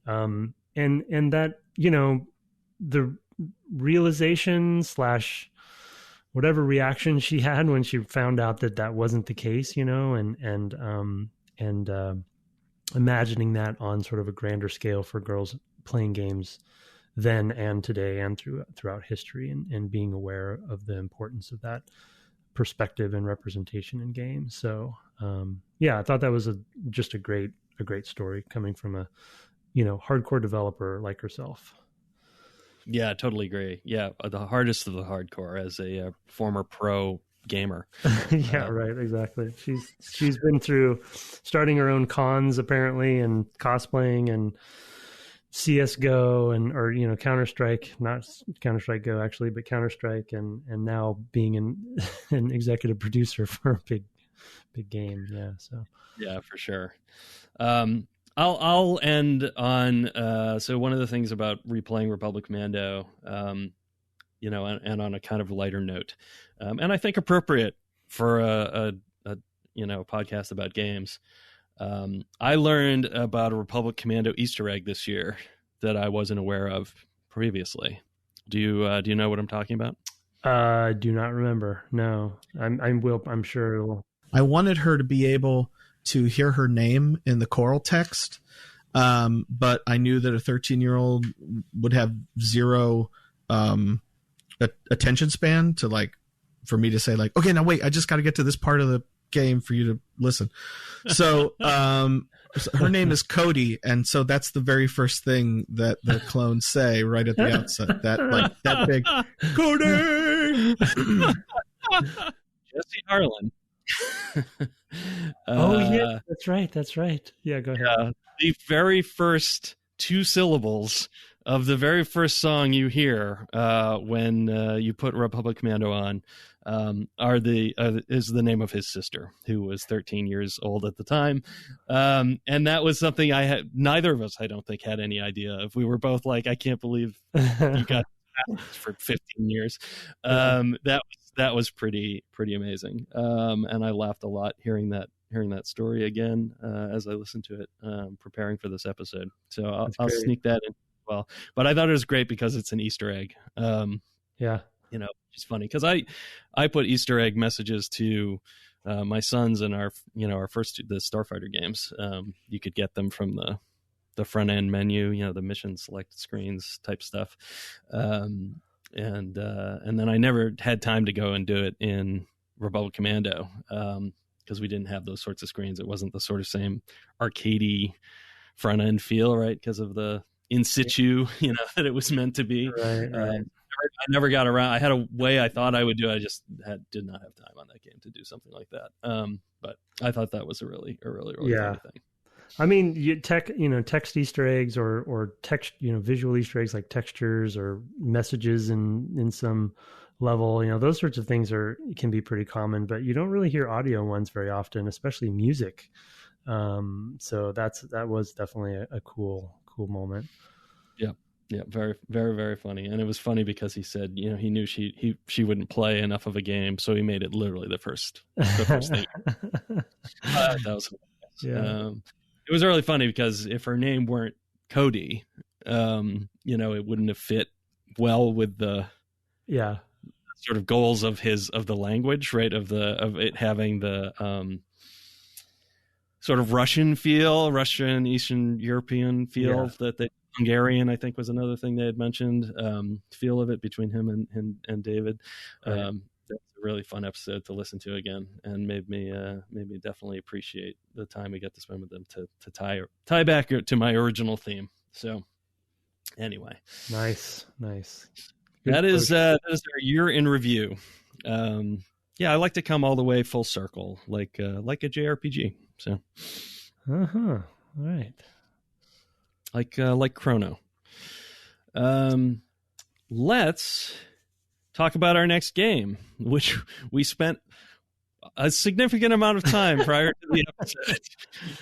and that, the realization / whatever reaction she had when she found out that wasn't the case, and imagining that on sort of a grander scale for girls playing games then and today and throughout history, and being aware of the importance of that perspective and representation in games. So, I thought that was just a great story coming from a, hardcore developer like herself. Yeah, I totally agree. Yeah. The hardest of the hardcore as a former pro gamer. Yeah, right. Exactly. She's been through starting her own cons apparently, and cosplaying, and CSGO or Counter-Strike, not Counter-Strike Go actually, but Counter-Strike, and now being an executive producer for a big game. Yeah. So. Yeah, for sure. I'll end on, so one of the things about replaying Republic Commando, and on a kind of lighter note, and I think appropriate for a podcast about games. I learned about a Republic Commando Easter egg this year that I wasn't aware of previously. Do you know what I'm talking about? I do not remember. No, I'm sure it will. I wanted her to be able to hear her name in the choral text, but I knew that a 13-year-old would have zero attention span to, like, for me to say, like, okay, now wait, I just got to get to this part of the game for you to listen. So her name is Cody, and so that's the very first thing that the clones say right at the outset. That big Cody. Jesse Harlan. Yeah, that's right. Yeah, go ahead. The very first 2 syllables of the very first song you hear when you put Republic Commando on is the name of his sister, who was 13 years old at the time, and that was something neither of us, I don't think, had any idea of. We were both like, I can't believe you got for 15 years. That was pretty amazing, and I laughed a lot hearing that story again as I listened to it, preparing for this episode. So I'll sneak that in as well. But I thought it was great because it's an Easter egg. It's funny because I put Easter egg messages to my sons in our first the Starfighter games. You could get them from the front end menu, the mission select screens type stuff. And then I never had time to go and do it in Republic Commando because we didn't have those sorts of screens. It wasn't the sort of same arcadey front end feel, right? Because of the in situ, that it was meant to be. Right. I never got around. I had a way I thought I would do it. I just did not have time on that game to do something like that. But I thought that was a really funny thing. I mean, text Easter eggs or text, visual Easter eggs like textures or messages in some level, those sorts of things can be pretty common, but you don't really hear audio ones very often, especially music. So that was definitely a cool moment. Yeah, very, very, very funny. And it was funny because he said, he knew she wouldn't play enough of a game, so he made it literally the first thing. That was hilarious. It was really funny because if her name weren't Cody, it wouldn't have fit well with the sort of goals of the language, right? Of it having the sort of Russian Eastern European feel that they. Hungarian, I think, was another thing they had mentioned. Feel of it between him and David. Right. That's a really fun episode to listen to again, and made me definitely appreciate the time we got to spend with them to tie back to my original theme. So, anyway, nice. That is our year in review. I like to come all the way full circle, like a JRPG. So, all right. Like Chrono. Let's talk about our next game, which we spent a significant amount of time prior to the episode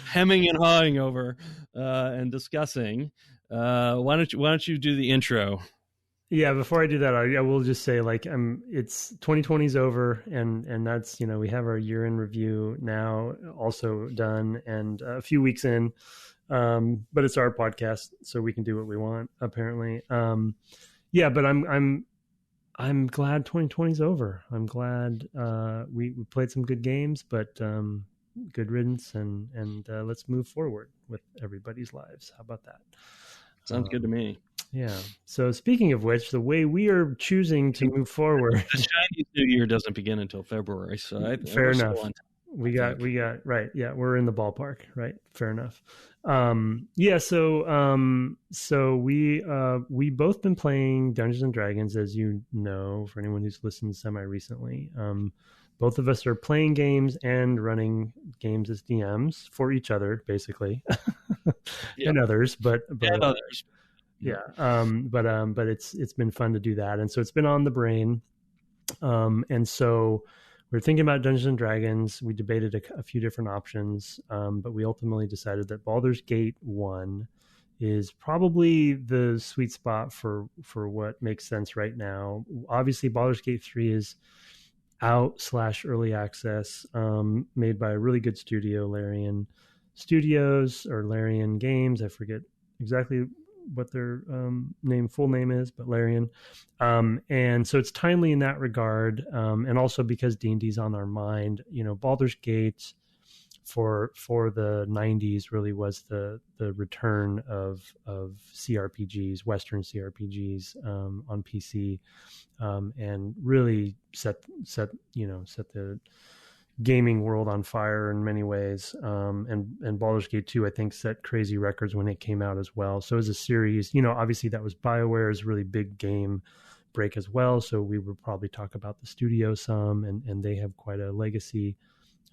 hemming and hawing over and discussing. Why don't you do the intro? Yeah, before I do that, I will just say, it's 2020 is over, and that's, we have our year in review now also done, and a few weeks in. But it's our podcast, so we can do what we want, apparently. But I'm glad 2020 is over. I'm glad we played some good games, but good riddance, and let's move forward with everybody's lives. How about that? Sounds good to me. Yeah. So speaking of which, the way we are choosing to move forward, the Chinese New Year doesn't begin until February, so fair enough. We got right. Yeah, we're in the ballpark, right? Fair enough. So we both been playing Dungeons and Dragons, as you know, for anyone who's listened semi recently. Both of us are playing games and running games as DMs for each other, basically, and others, but others. Yeah. But it's been fun to do that, and so it's been on the brain, and so. We were thinking about Dungeons and Dragons. We debated a few different options, but we ultimately decided that Baldur's Gate 1 is probably the sweet spot for what makes sense right now. Obviously, Baldur's Gate 3 is out / early access, made by a really good studio, Larian Studios or Larian Games. I forget exactly what their full name is, but Larian. And so it's timely in that regard. And also because D&D's on our mind, Baldur's Gate for the 90s really was the return of CRPGs, Western CRPGs, on PC, and really set the gaming world on fire in many ways. And Baldur's Gate 2, I think, set crazy records when it came out as well. So as a series, obviously that was BioWare's really big game break as well. So we would probably talk about the studio some, and they have quite a legacy.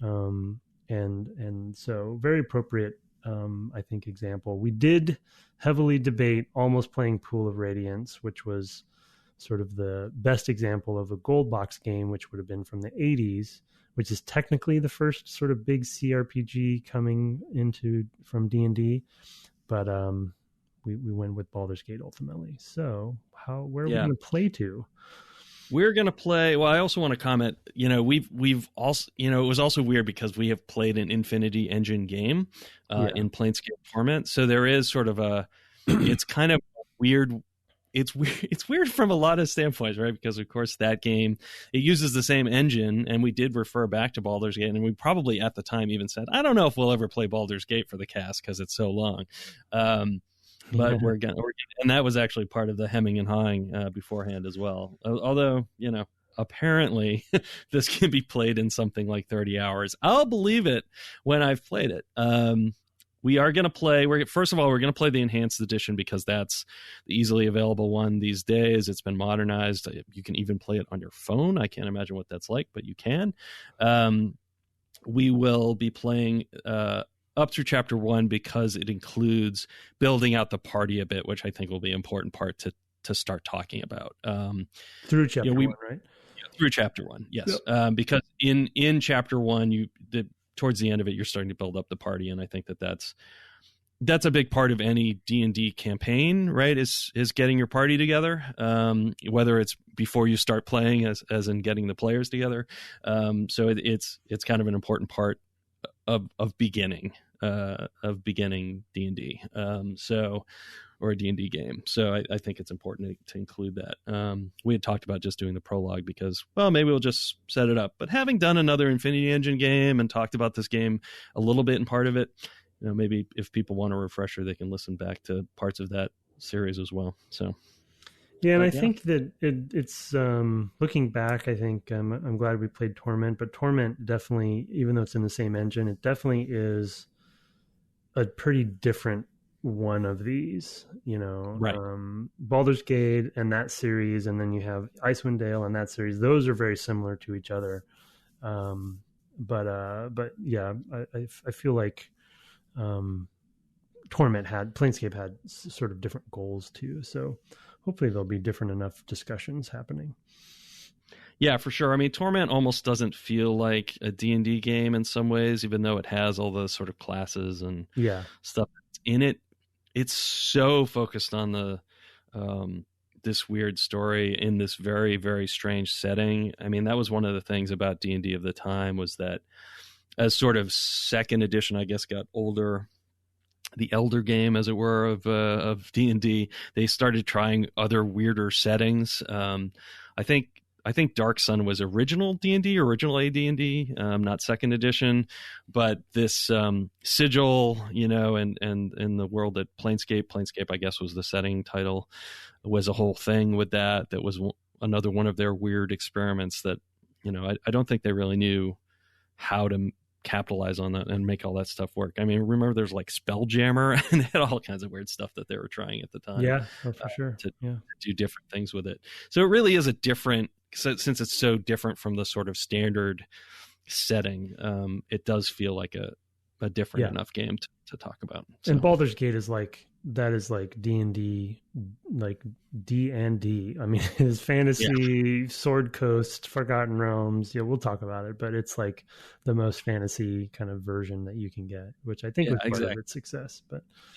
And so very appropriate, I think, example. We did heavily debate almost playing Pool of Radiance, which was sort of the best example of a gold box game, which would have been from the 80s, which is technically the first sort of big CRPG coming from D&D. But we went with Baldur's Gate ultimately. So where are we going to play to? We're going to play. Well, I also want to comment, we've also, it was also weird because we have played an Infinity Engine game in Planescape Torment. So there is sort of it's kind of weird. It's weird from a lot of standpoints, right? Because of course that game, it uses the same engine, and we did refer back to Baldur's Gate, and we probably at the time even said, I don't know if we'll ever play Baldur's Gate for the cast because it's so long. But we're gonna, and that was actually part of the hemming and hawing beforehand as well. Although, apparently this can be played in something like 30 hours. I'll believe it when I've played it. We are going to play, first of all, we're going to play the Enhanced Edition because that's the easily available one these days. It's been modernized. You can even play it on your phone. I can't imagine what that's like, but you can. We will be playing up through Chapter 1 because it includes building out the party a bit, which I think will be an important part to start talking about. Through Chapter 1, right? Through Chapter 1, yes. Yep. Because in Chapter 1, towards the end of it, you're starting to build up the party, and I think that's a big part of any D&D campaign, right? Is getting your party together, whether it's before you start playing, as in getting the players together. So it's kind of an important part of beginning D&D. Or a D&D game. So I think it's important to include that. We had talked about just doing the prologue because, well, maybe we'll just set it up. But having done another Infinity Engine game and talked about this game a little bit and part of it, maybe if people want a refresher, they can listen back to parts of that series as well. So, yeah, and I think that it's looking back, I think I'm glad we played Torment, but Torment definitely, even though it's in the same engine, it definitely is a pretty different one of these, right. Baldur's Gate and that series, and then you have Icewind Dale and that series. Those are very similar to each other. But yeah, I feel like Planescape had sort of different goals too. So hopefully there'll be different enough discussions happening. Yeah, for sure. I mean, Torment almost doesn't feel like a D&D game in some ways, even though it has all the sort of classes and stuff in it. It's so focused on the this weird story in this very, very strange setting. I mean, that was one of the things about D&D of the time, was that as sort of second edition, I guess, got older, the elder game, as it were, of D&D, they started trying other weirder settings. I think Dark Sun was original D&D, original AD&D, not second edition, but this Sigil, and in the world that Planescape, I guess, was the setting title, was a whole thing with that was another one of their weird experiments that, I don't think they really knew how to capitalize on that and make all that stuff work. I mean, remember there's like Spelljammer, and they had all kinds of weird stuff that they were trying at the time. Yeah, for sure. To do different things with it. So it really is a different, since it's so different from the sort of standard setting, it does feel like a different enough game to talk about. So. And Baldur's Gate is like D&D, like D&D. I mean, it's fantasy, Sword Coast, Forgotten Realms. Yeah, we'll talk about it, but it's like the most fantasy kind of version that you can get, which I think was part of its success.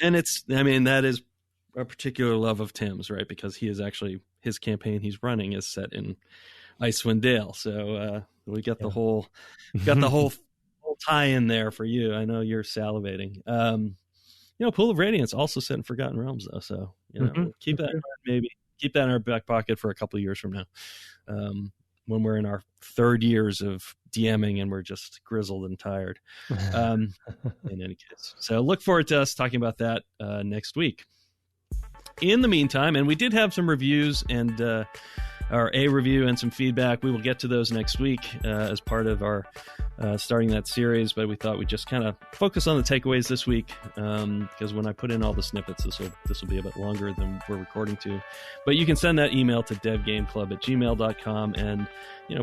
And that is a particular love of Tim's, right? Because he is actually, his campaign he's running is set in Icewind Dale. So we got the whole tie in there for you. I know you're salivating. Pool of Radiance also set in Forgotten Realms, though. So we'll keep that in mind, maybe keep that in our back pocket for a couple of years from now, when we're in our third years of DMing and we're just grizzled and tired. In any case, so look forward to us talking about that next week. In the meantime, and we did have some reviews and a review and some feedback. We will get to those next week as part of our starting that series, but we thought we'd just kind of focus on the takeaways this week, because when I put in all the snippets, this will be a bit longer than we're recording to. But you can send that email to devgameclub@gmail.com and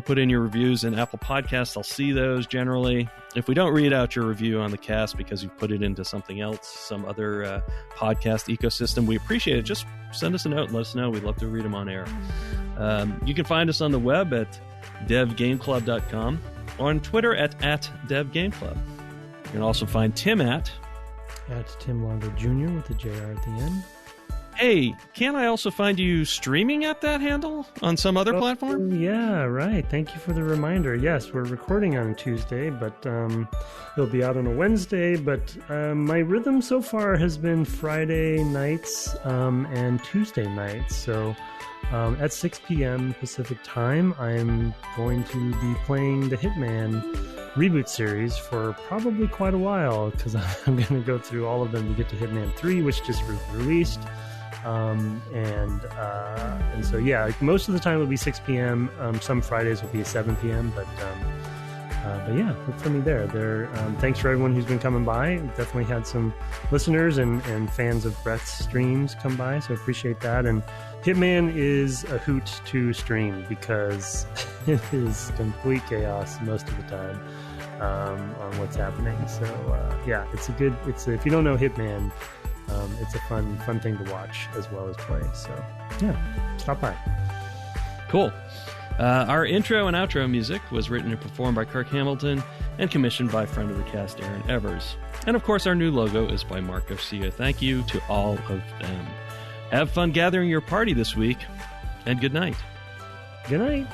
put in your reviews in Apple Podcasts. I'll see those generally. If we don't read out your review on the cast because you've put it into something else, some other podcast ecosystem, we appreciate it. Just send us a note and let us know. We'd love to read them on air. You can find us on the web at devgameclub.com, or on Twitter at devgameclub. You can also find Tim at Tim Longer Jr. with a JR at the end. Hey, can't I also find you streaming at that handle on some other platform? Yeah, right. Thank you for the reminder. Yes, we're recording on Tuesday, but it'll be out on a Wednesday. But my rhythm so far has been Friday nights and Tuesday nights. So at 6 p.m. Pacific time, I'm going to be playing the Hitman reboot series for probably quite a while, because I'm going to go through all of them to get to Hitman 3, which just released. And so, yeah, most of the time it'll be 6 p.m. Some Fridays will be 7 p.m. But yeah, look for me there. Thanks for everyone who's been coming by. We've definitely had some listeners and fans of Brett's streams come by, so appreciate that. And Hitman is a hoot to stream because it is complete chaos most of the time on what's happening. So yeah, if you don't know Hitman, it's a fun thing to watch as well as play. So yeah, stop by. Cool. Our intro and outro music was written and performed by Kirk Hamilton and commissioned by friend of the cast Aaron Evers. And of course, our new logo is by Mark Garcia. Thank you to all of them. Have fun gathering your party this week, and good night. Good night.